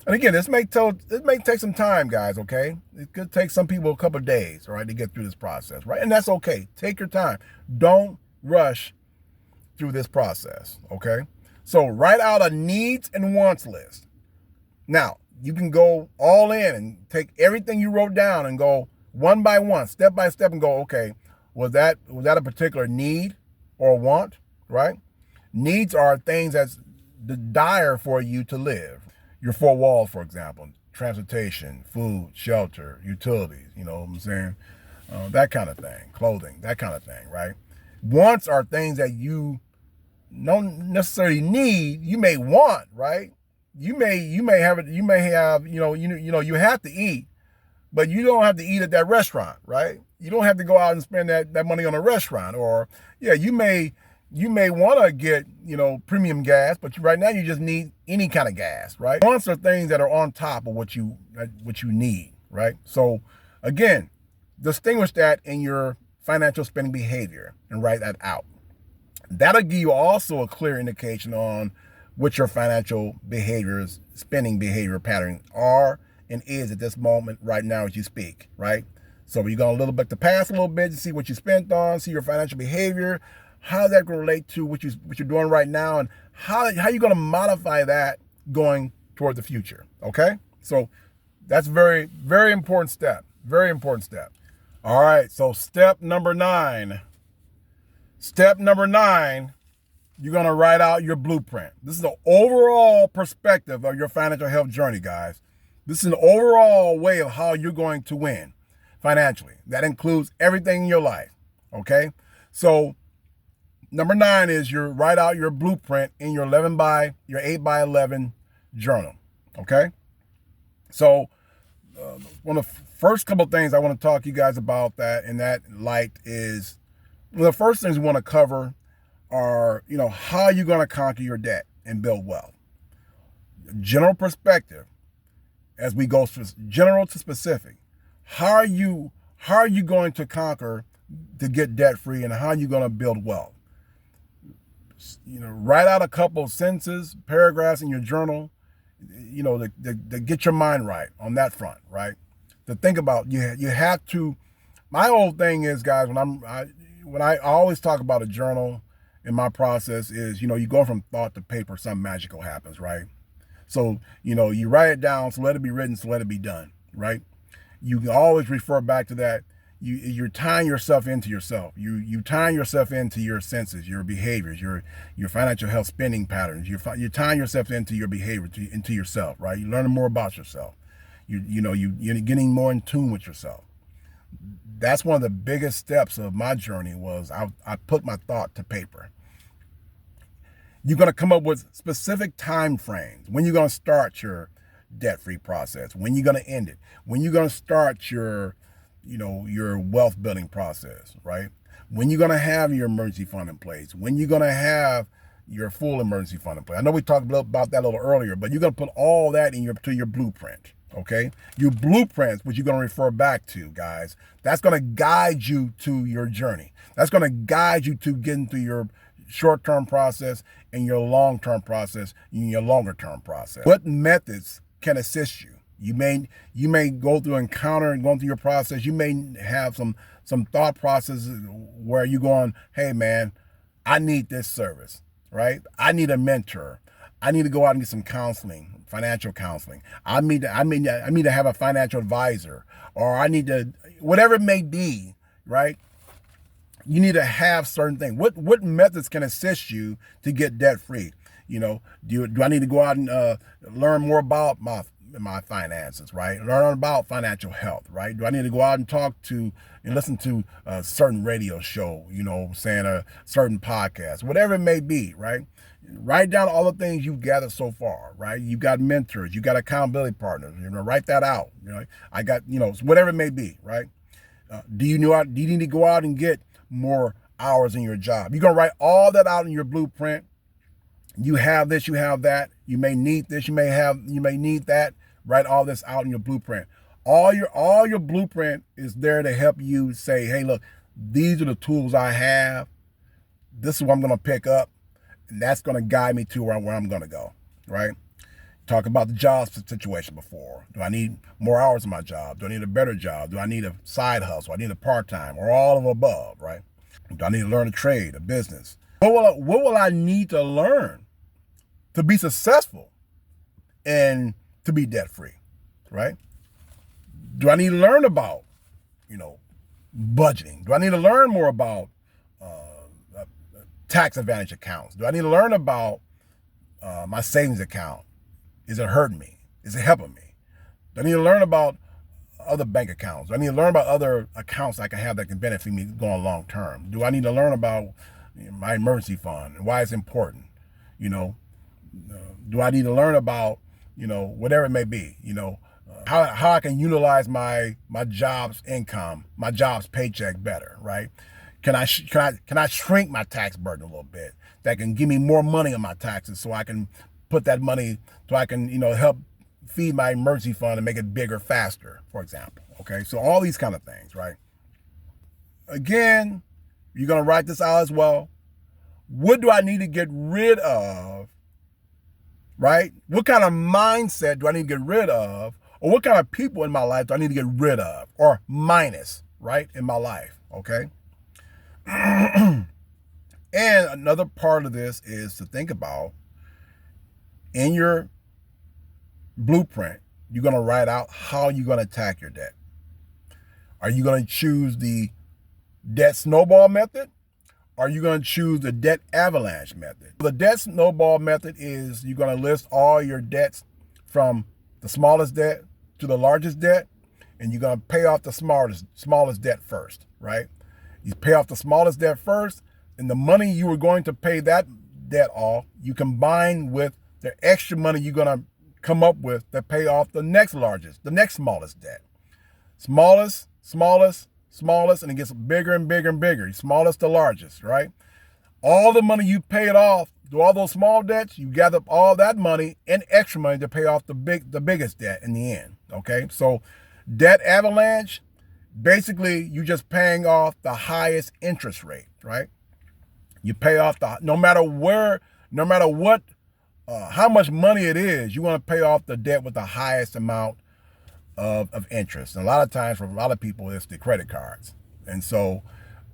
and again, this may take some time, guys, okay? It could take some people a couple of days, all right, to get through this process, right? And that's okay. Take your time. Don't rush through this process, okay? So write out a needs and wants list. Now, you can go all in and take everything you wrote down and go one by one, step by step, and go, okay, was that a particular need or want, right? Needs are things that's dire for you to live. Your 4 walls, for example, transportation, food, shelter, utilities, you know what I'm saying? That kind of thing, clothing, that kind of thing, right? Wants are things that you don't necessarily need. You may want, right? You may have it. You may have, you have to eat, but you don't have to eat at that restaurant, right? You don't have to go out and spend that money on a restaurant. Or you may want to get, premium gas, but right now you just need any kind of gas, right? Wants are things that are on top of what you need, right? So again, distinguish that in your financial spending behavior and write that out. That'll give you also a clear indication on what your financial behaviors, spending behavior patterns are and is at this moment right now as you speak, right? So you're going to look back the past a little bit to see what you spent on, see your financial behavior, how that can relate to what you're doing right now, and how you're going to modify that going toward the future, okay? So that's very, very important step, very important step. All right, so step number 9. Step number 9, you're going to write out your blueprint. This is the overall perspective of your financial health journey, guys. This is an overall way of how you're going to win financially. That includes everything in your life, okay? So number 9 is you write out your blueprint in your 8 by 11 journal, okay? So one of the first couple of things I want to talk to you guys about that in that light is, the first things we want to cover are, how you're going to conquer your debt and build wealth. General perspective, as we go from general to specific. How are you going to conquer to get debt free, and how are you going to build wealth? Write out a couple of sentences, paragraphs in your journal, to get your mind right on that front, right? To think about, you have to my whole thing is, guys, when I always talk about a journal in my process is, you go from thought to paper, something magical happens, right? So, you write it down, so let it be written, so let it be done, right? You can always refer back to that. You're tying yourself into yourself. You tying yourself into your senses, your behaviors, your financial health spending patterns. You're tying yourself into your behavior, into yourself, right? You're learning more about yourself. You're getting more in tune with yourself. That's one of the biggest steps of my journey was I put my thought to paper. You're going to come up with specific time frames. When you're going to start your debt-free process, when you're going to end it, when you're going to start your wealth building process, right? When you're going to have your emergency fund in place, when you're going to have your full emergency fund in place. I know we talked about that a little earlier, but you're going to put all that to your blueprint, okay? Your blueprints, which you're going to refer back to, guys, that's going to guide you to your journey. That's going to guide you to getting through your short-term process and your long-term process and your longer-term process. What methods can assist you? You may go through encounter and going through your process. You may have some thought processes where you're going, hey man, I need this service, right? I need a mentor. I need to go out and get some counseling, financial counseling. I need to have a financial advisor, or I need to, whatever it may be, right? You need to have certain things. What methods can assist you to get debt free? Do I need to go out and learn more about my finances, right? Learn about financial health, right? Do I need to go out and talk to and listen to a certain radio show, saying a certain podcast, whatever it may be, right? Write down all the things you've gathered so far, right? You got mentors, you got accountability partners, write that out. I got, whatever it may be, right? Do you need to go out and get more hours in your job? You're going to write all that out in your blueprint. You have this, you have that. You may need this, you may need that. Write all this out in your blueprint. All your blueprint is there to help you say, hey, look, these are the tools I have. This is what I'm going to pick up. And that's going to guide me to where I'm going to go, right? Talk about the job situation before. Do I need more hours in my job? Do I need a better job? Do I need a side hustle? I need a part-time, or all of the above, right? Do I need to learn a trade, a business? What will I need to learn to be successful and to be debt-free, right? Do I need to learn about, budgeting? Do I need to learn more about tax advantage accounts? Do I need to learn about my savings account? Is it hurting me? Is it helping me? Do I need to learn about other bank accounts? Do I need to learn about other accounts I can have that can benefit me going long term? Do I need to learn about my emergency fund and why it's important? Do I need to learn about, whatever it may be, how I can utilize my job's income, my job's paycheck better, right? Can I shrink my tax burden a little bit that can give me more money on my taxes so I can put that money so I can, help feed my emergency fund and make it bigger faster, for example. Okay, so all these kind of things, right? Again, you're going to write this out as well. What do I need to get rid of, right? What kind of mindset do I need to get rid of? Or what kind of people in my life do I need to get rid of or minus, right, in my life, okay? And another part of this is to think about in your blueprint, you're going to write out how you're going to attack your debt. Are you going to choose the debt snowball method? Or are you going to choose the debt avalanche method? The debt snowball method is you're going to list all your debts from the smallest debt to the largest debt, and you're going to pay off the smallest debt first, right? You pay off the smallest debt first, and the money you were going to pay that debt off, you combine with the extra money you're going to come up with to pay off the next smallest debt. Smallest, and it gets bigger and bigger and bigger. Smallest to largest, right? All the money you paid off to all those small debts, you gather up all that money and extra money to pay off the biggest debt in the end, okay? So debt avalanche, basically you just paying off the highest interest rate, right? You pay off no matter what, how much money it is, you want to pay off the debt with the highest amount of interest. And a lot of times for a lot of people, it's the credit cards, And so,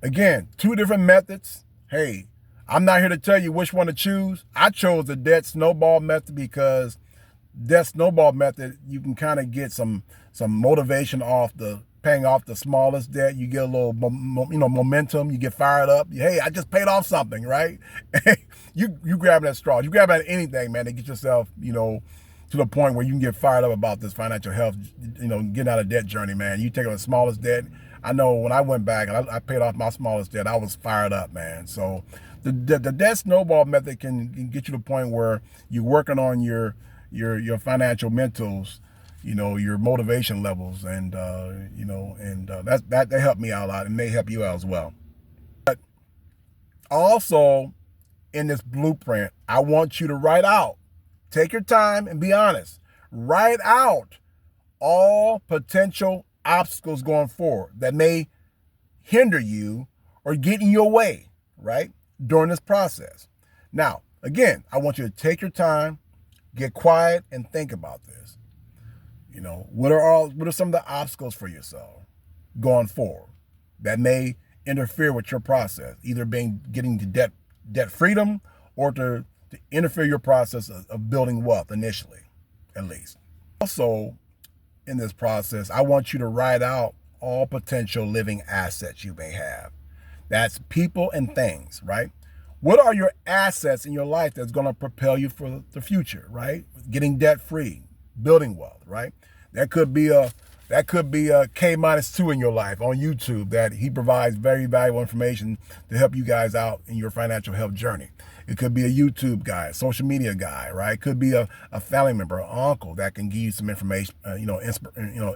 again, two different methods. Hey, I'm not here to tell you which one to choose. I chose the debt snowball method because debt snowball method, you can kind of get some motivation off the paying off the smallest debt. You get a little momentum. You get fired up. Hey, I just paid off something, right? you grabbing that straw. You grab at anything, man, to get yourself to the point where you can get fired up about this financial health, getting out of debt journey, man. You take on the smallest debt. I know when I went back and I paid off my smallest debt, I was fired up, man. So the debt snowball method can get you to the point where you're working on your financial mentals, your motivation levels, and that helped me out a lot, and may help you out as well. But also, in this blueprint, I want you to write out. Take your time and be honest. Write out all potential obstacles going forward that may hinder you or get in your way, right, during this process. Now, again, I want you to take your time, get quiet, and think about this. What are some of the obstacles for yourself going forward that may interfere with your process, either getting to debt freedom or to interfere your process of building wealth initially, at least. Also, in this process, I want you to write out all potential living assets you may have. That's people and things, right? What are your assets in your life that's going to propel you for the future, right? Getting debt free, building wealth, right? That could be a Kminustwo in your life on YouTube that he provides very valuable information to help you guys out in your financial health journey. It could be a YouTube guy, a social media guy, right? It could be a family member, an uncle that can give you some information,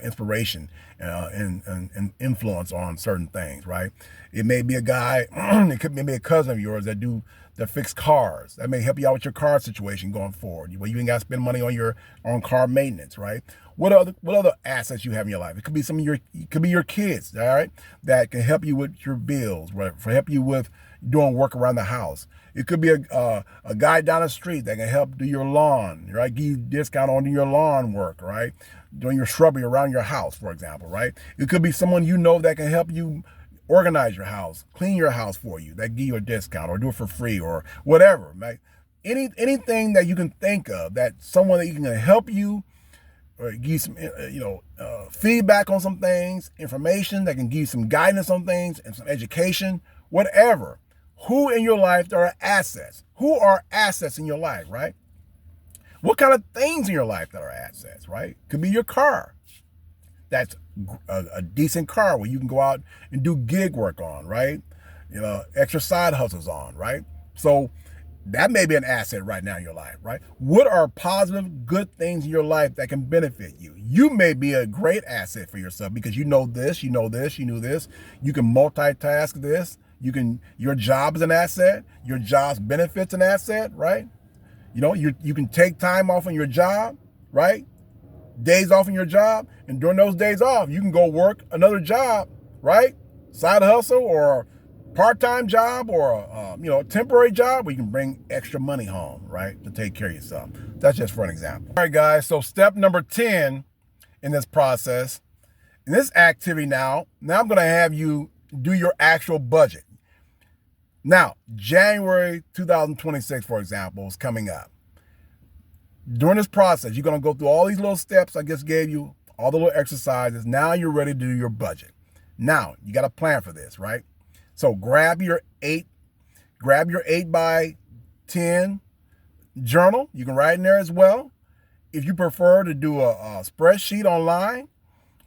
inspiration and influence on certain things, right? It may be a guy, it could be a cousin of yours that fix cars. That may help you out with your car situation going forward. Where you ain't got to spend money on car maintenance, right? What other assets you have in your life? It could be your kids, all right, that can help you with your bills, right? Help you with doing work around the house. It could be a guy down the street that can help do your lawn, right? Give you discount on your lawn work, right? Doing your shrubbery around your house, for example, right? It could be someone that can help you organize your house, clean your house for you, that give you a discount or do it for free or whatever, right? Anything that you can think of that someone that can help you or give you some, feedback on some things, information that can give you some guidance on things and some education, whatever. Who in your life are assets? Who are assets in your life, right? What kind of things in your life that are assets, right? Could be your car. That's a decent car where you can go out and do gig work on, right? Extra side hustles on, right? So that may be an asset right now in your life, right? What are positive, good things in your life that can benefit you? You may be a great asset for yourself because you know this, you knew this. You can multitask this. Your job is an asset. Your job's benefits an asset, right? You can take time off on your job, right? Days off in your job, and during those days off, you can go work another job, right? Side hustle or part-time job or a temporary job where you can bring extra money home, right? To take care of yourself. That's just for an example. All right, guys. So step number 10 in this process, in this activity now I'm going to have you do your actual budget. Now, January 2026, for example, is coming up. During this process, you're going to go through all these little steps I just gave you, all the little exercises. Now you're ready to do your budget. Now, you got a plan for this, right? So grab your 8 by 10 journal. You can write in there as well. If you prefer to do a spreadsheet online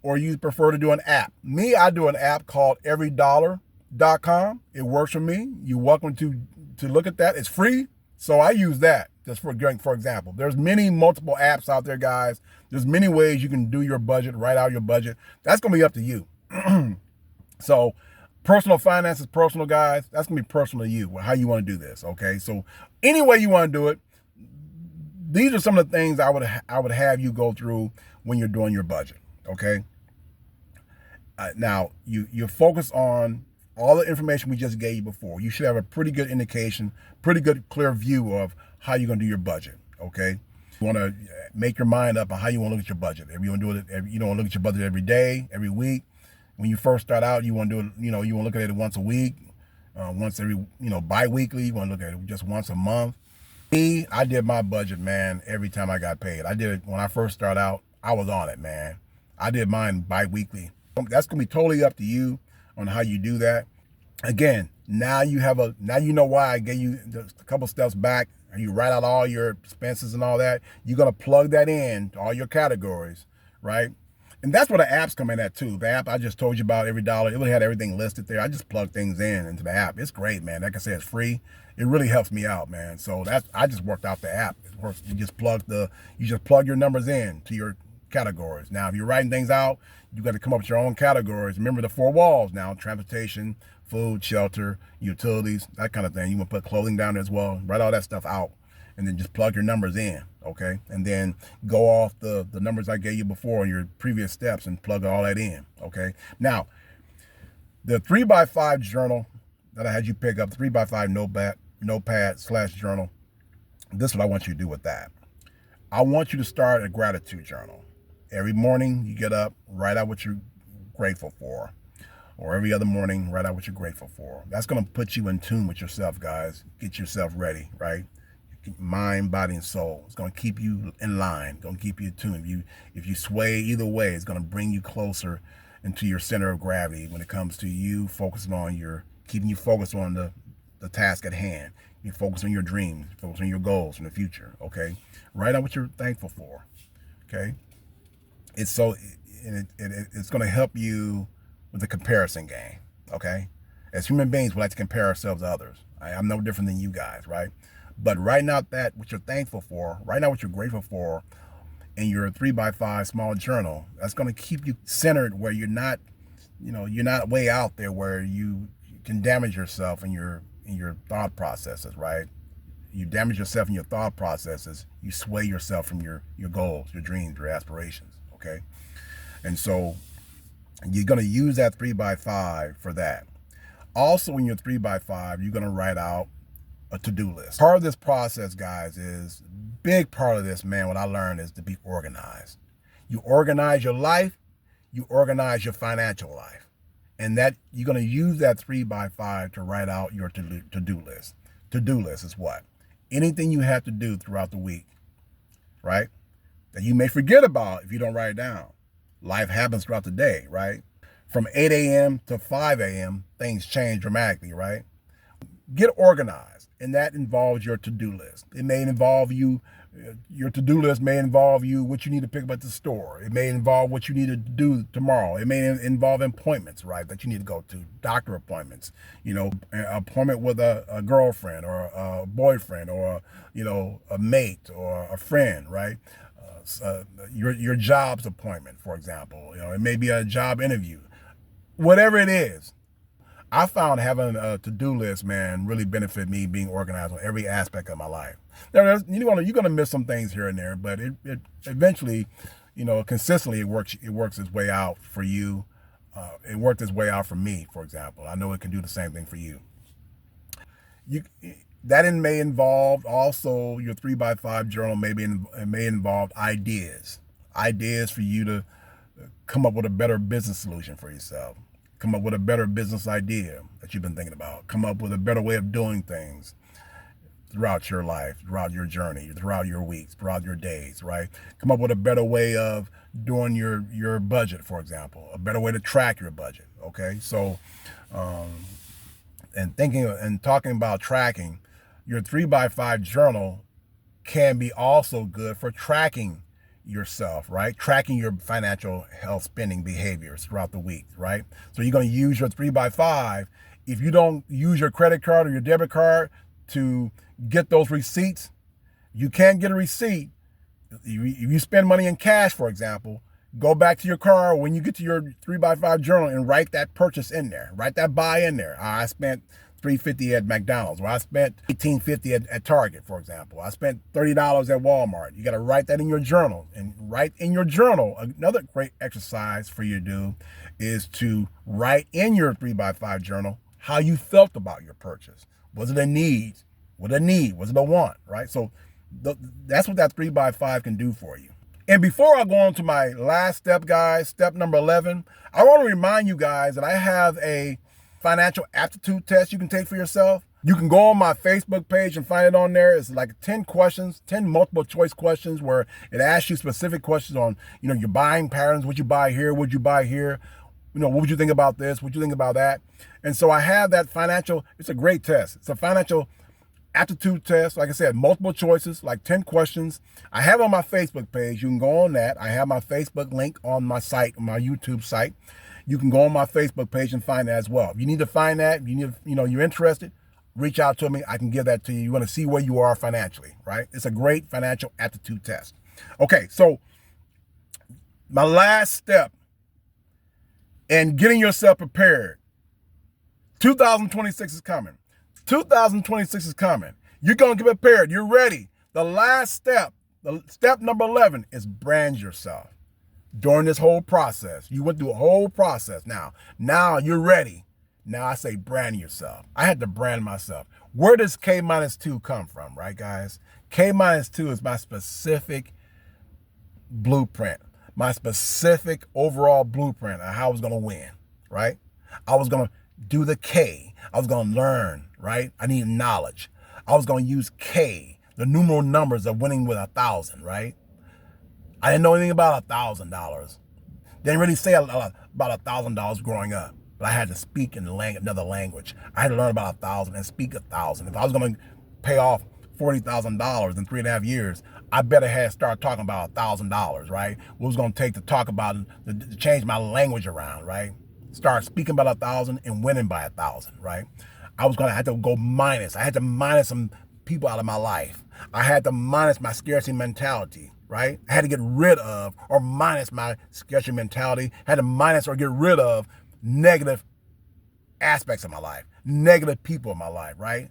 or you prefer to do an app. Me, I do an app called everydollar.com. It works for me. You're welcome to look at that. It's free. So I use that just for example. There's multiple apps out there, guys. There's many ways you can do your budget, write out your budget. That's going to be up to you. So personal finance is personal, guys. That's going to be personal to you, how you want to do this, okay? So any way you want to do it, these are some of the things I would have you go through when you're doing your budget, okay? Now, you focus on all the information we just gave you before. You should have a pretty good indication, pretty good clear view of how you're going to do your budget, okay? You want to make your mind up on how you want to look at your budget. If you want to do it, you don't want to look at your budget every day, every week. When you first start out, you want to do it, you want to look at it once a week, once every, bi-weekly. You want to look at it just once a month. Me, I did my budget, man, every time I got paid. I did it when I first started out. I was on it, man. I did mine bi-weekly. That's going to be totally up to you on how you do that. Again, now you know why I gave you a couple steps back. You write out all your expenses and all that. You're going to plug that in to all your categories, right? And that's where the apps come in at too. The app I just told you about, every dollar, it would have everything listed there. I just plug things into the app. It's great, man. Like I said, it's free. It really helps me out, man. So I just worked out the app. It works. You just plug your numbers in to your categories. Now, if you're writing things out, you got to come up with your own categories. Remember the 4 walls now: transportation, food, shelter, utilities, that kind of thing. You want to put clothing down there as well. Write all that stuff out, and then just plug your numbers in, okay? And then go off the numbers I gave you before in your previous steps and plug all that in, okay? Now, the 3x5 journal that I had you pick up, 3x5 notepad/journal, this is what I want you to do with that. I want you to start a gratitude journal. Every morning you get up, write out what you're grateful for. Or every other morning, write out what you're grateful for. That's going to put you in tune with yourself, guys. Get yourself ready, right? Mind, body, and soul. It's going to keep you in line. It's going to keep you in tune. If you sway either way, it's going to bring you closer into your center of gravity when it comes to you keeping you focused on the task at hand. You focus on your dreams, focus on your goals in the future, okay? Write out what you're thankful for, okay? It's going to help you with the comparison game, okay? As human beings, we like to compare ourselves to others. I'm no different than you guys, right? But writing out what you're thankful for, writing out what you're grateful for in your 3x5 small journal, that's going to keep you centered where you're not way out there where you can damage yourself in your thought processes, right? You damage yourself in your thought processes, you sway yourself from your goals, your dreams, your aspirations, okay? And so you're going to use that 3x5 for that. Also, in your 3x5, you're going to write out a to-do list. Part of this process, guys, big part of this, man, what I learned is to be organized. You organize your life, you organize your financial life. And that you're going to use that 3x5 to write out your to-do list. To-do list is what? Anything you have to do throughout the week, right? That you may forget about if you don't write it down. Life happens throughout the day, right? From 8 a.m. to 5 a.m., things change dramatically, right? Get organized, and that involves your to-do list. It may involve your to-do list may involve what you need to pick up at the store. It may involve what you need to do tomorrow. It may involve appointments, right, that you need to go to, doctor appointments, an appointment with a girlfriend or a boyfriend or, a mate or a friend, right? Your job's appointment, for example. It may be a job interview. Whatever it is, I found having a to-do list, man, really benefit me being organized on every aspect of my life. Now, you're going to miss some things here and there, but it eventually, consistently it works its way out for you. It worked its way out for me, for example. I know it can do the same thing for you. That may involve also your 3x5 journal. It may involve ideas for you to come up with a better business solution for yourself. Come up with a better business idea that you've been thinking about. Come up with a better way of doing things throughout your life, throughout your journey, throughout your weeks, throughout your days, right? Come up with a better way of doing your budget, for example, a better way to track your budget, okay? So, and talking about tracking, your 3x5 journal can be also good for tracking yourself, right? Tracking your financial health spending behaviors throughout the week, right? So you're going to use your 3x5. If you don't use your credit card or your debit card to get those receipts, you can't get a receipt. If you spend money in cash, for example, go back to your car when you get to your 3x5 journal and write that purchase in there. Write that buy in there. I spent $3.50 at McDonald's, or I spent $18.50 at Target, for example. I spent $30 at Walmart. You got to write that in your journal. And write in your journal, another great exercise for you to do is to write in your 3x5 journal how you felt about your purchase. Was it a need? Was it a need? Was it a want, right? So that's what that 3x5 can do for you. And before I go on to my last step, guys, step number 11, I want to remind you guys that I have a financial aptitude test you can take for yourself. You can go on my Facebook page and find it on there. It's like 10 questions, 10 multiple choice questions where it asks you specific questions on, your buying patterns, what you buy here, what you buy here, what would you think about this, what you think about that. And so I have that it's a great test. It's a financial aptitude test. Like I said, multiple choices, like 10 questions. I have on my Facebook page. You can go on that. I have my Facebook link on my site, my YouTube site. You can go on my Facebook page and find that as well. If you need to find that, you're interested, reach out to me. I can give that to you. You want to see where you are financially, right? It's a great financial aptitude test. Okay, so my last step in getting yourself prepared. 2026 is coming. 2026 is coming. You're going to get prepared. You're ready. The last step, step number 11, is brand yourself. During this whole process, you went through a whole process. Now you're ready. Now I say brand yourself. I had to brand myself. Where does K-2 come from, right, guys? K-2 is my specific blueprint, my specific overall blueprint of how I was going to win, right? I was going to do the K. I was going to learn, right? I need knowledge. I was going to use K, the numeral numbers of winning with 1,000, right? I didn't know anything about $1,000. Didn't really say a lot about $1,000 growing up, but I had to speak in another language. I had to learn about 1,000 and speak 1,000. If I was going to pay off $40,000 in 3.5 years, I better start talking about $1,000, right? What was going to take to talk about it, to change my language around, right? Start speaking about 1,000 and winning by 1,000, right? I was going to have to go minus. I had to minus some people out of my life. I had to minus my scarcity mentality, right? I had to get rid of or minus my scarcity mentality. I had to minus or get rid of negative aspects of my life, negative people in my life, right?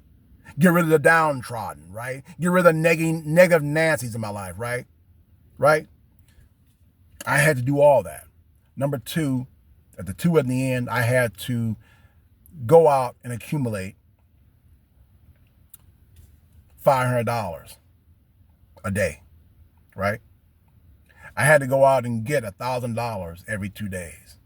Get rid of the downtrodden, right? Get rid of the negative Nancy's in my life, right? Right? I had to do all that. Number 2, at the 2 at the end, I had to go out and accumulate $500 a day, right? I had to go out and get $1,000 every 2 days.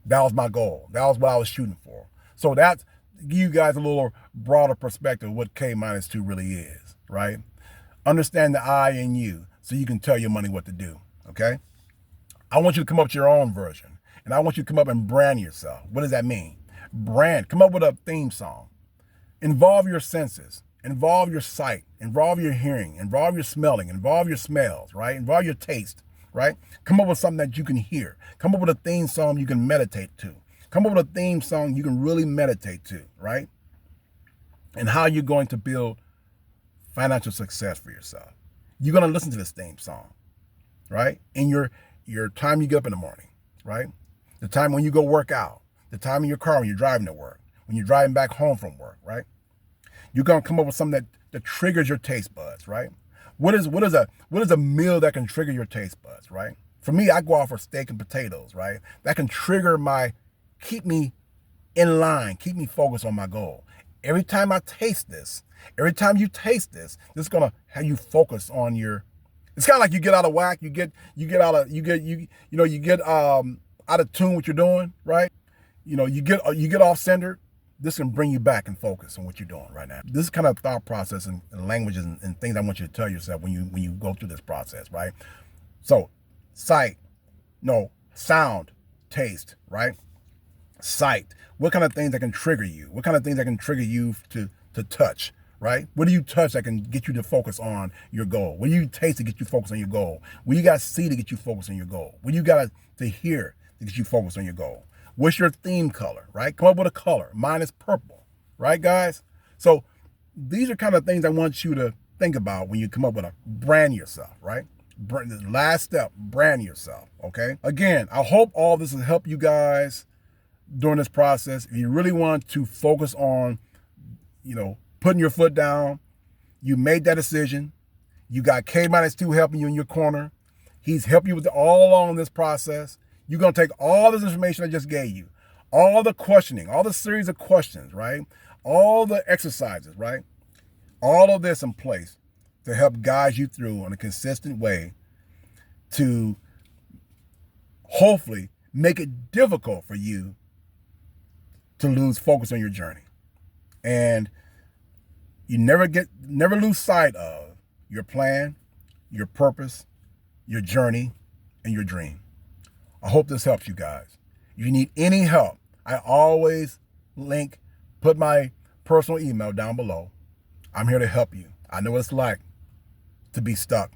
That was my goal. That was what I was shooting for. So that's give you guys a little broader perspective of what K-2 really is, right? Understand the I in you so you can tell your money what to do, okay? I want you to come up with your own version, and I want you to come up and brand yourself. What does that mean? Brand. Come up with a theme song. Involve your senses. Involve your sight. Involve your hearing. Involve your smelling. Involve your smells, right? Involve your taste, right? Come up with something that you can hear. Come up with a theme song you can meditate to. Come up with a theme song you can really meditate to, right? And how you're going to build financial success for yourself. You're going to listen to this theme song, right? In your time you get up in the morning, right? The time when you go work out. The time in your car when you're driving to work. When you're driving back home from work, right? You're going to come up with something that triggers your taste buds, right? What is a meal that can trigger your taste buds, right? For me, I go out for steak and potatoes, right? That can trigger keep me in line, keep me focused on my goal. Every time I taste this, every time you taste this is gonna have you focus on it's kind of like you get out of whack, you get out of tune what you're doing, right? You get off centered. This can bring you back and focus on what you're doing right now. This is kind of thought process and languages and things I want you to tell yourself when you go through this process, right? So, sound, taste, right? Sight. What kind of things that can trigger you? What kind of things that can trigger you to touch, right? What do you touch that can get you to focus on your goal? What do you taste to get you focused on your goal? What you got to see to get you focused on your goal? What do you got to hear to get you focused on your goal? What's your theme color, right? Come up with a color. Mine is purple, right, guys? So these are kind of things I want you to think about when you come up with a brand yourself, right? The last step, brand yourself, okay? Again, I hope all this will help you guys during this process. If you really want to focus on, putting your foot down, you made that decision. You got K-2 helping you in your corner. He's helped you with all along this process. You're going to take all this information I just gave you, all the questioning, all the series of questions, right? All the exercises, right? All of this in place to help guide you through in a consistent way to hopefully make it difficult for you to lose focus on your journey. And you never lose sight of your plan, your purpose, your journey, and your dream. I hope this helps you guys. If you need any help, I always put my personal email down below. I'm here to help you. I know what it's like to be stuck.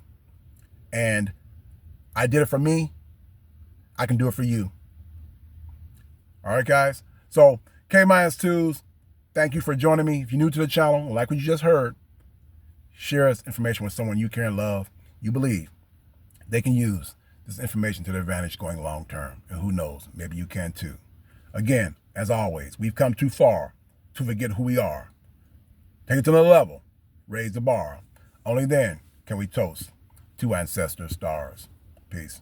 And I did it for me. I can do it for you. All right, guys. So, K-2s, thank you for joining me. If you're new to the channel, like what you just heard, share this information with someone you care and love, you believe they can use this information to their advantage going long term. And who knows, maybe you can too. Again, as always, we've come too far to forget who we are. Take it to another level. Raise the bar. Only then can we toast to ancestor stars. Peace.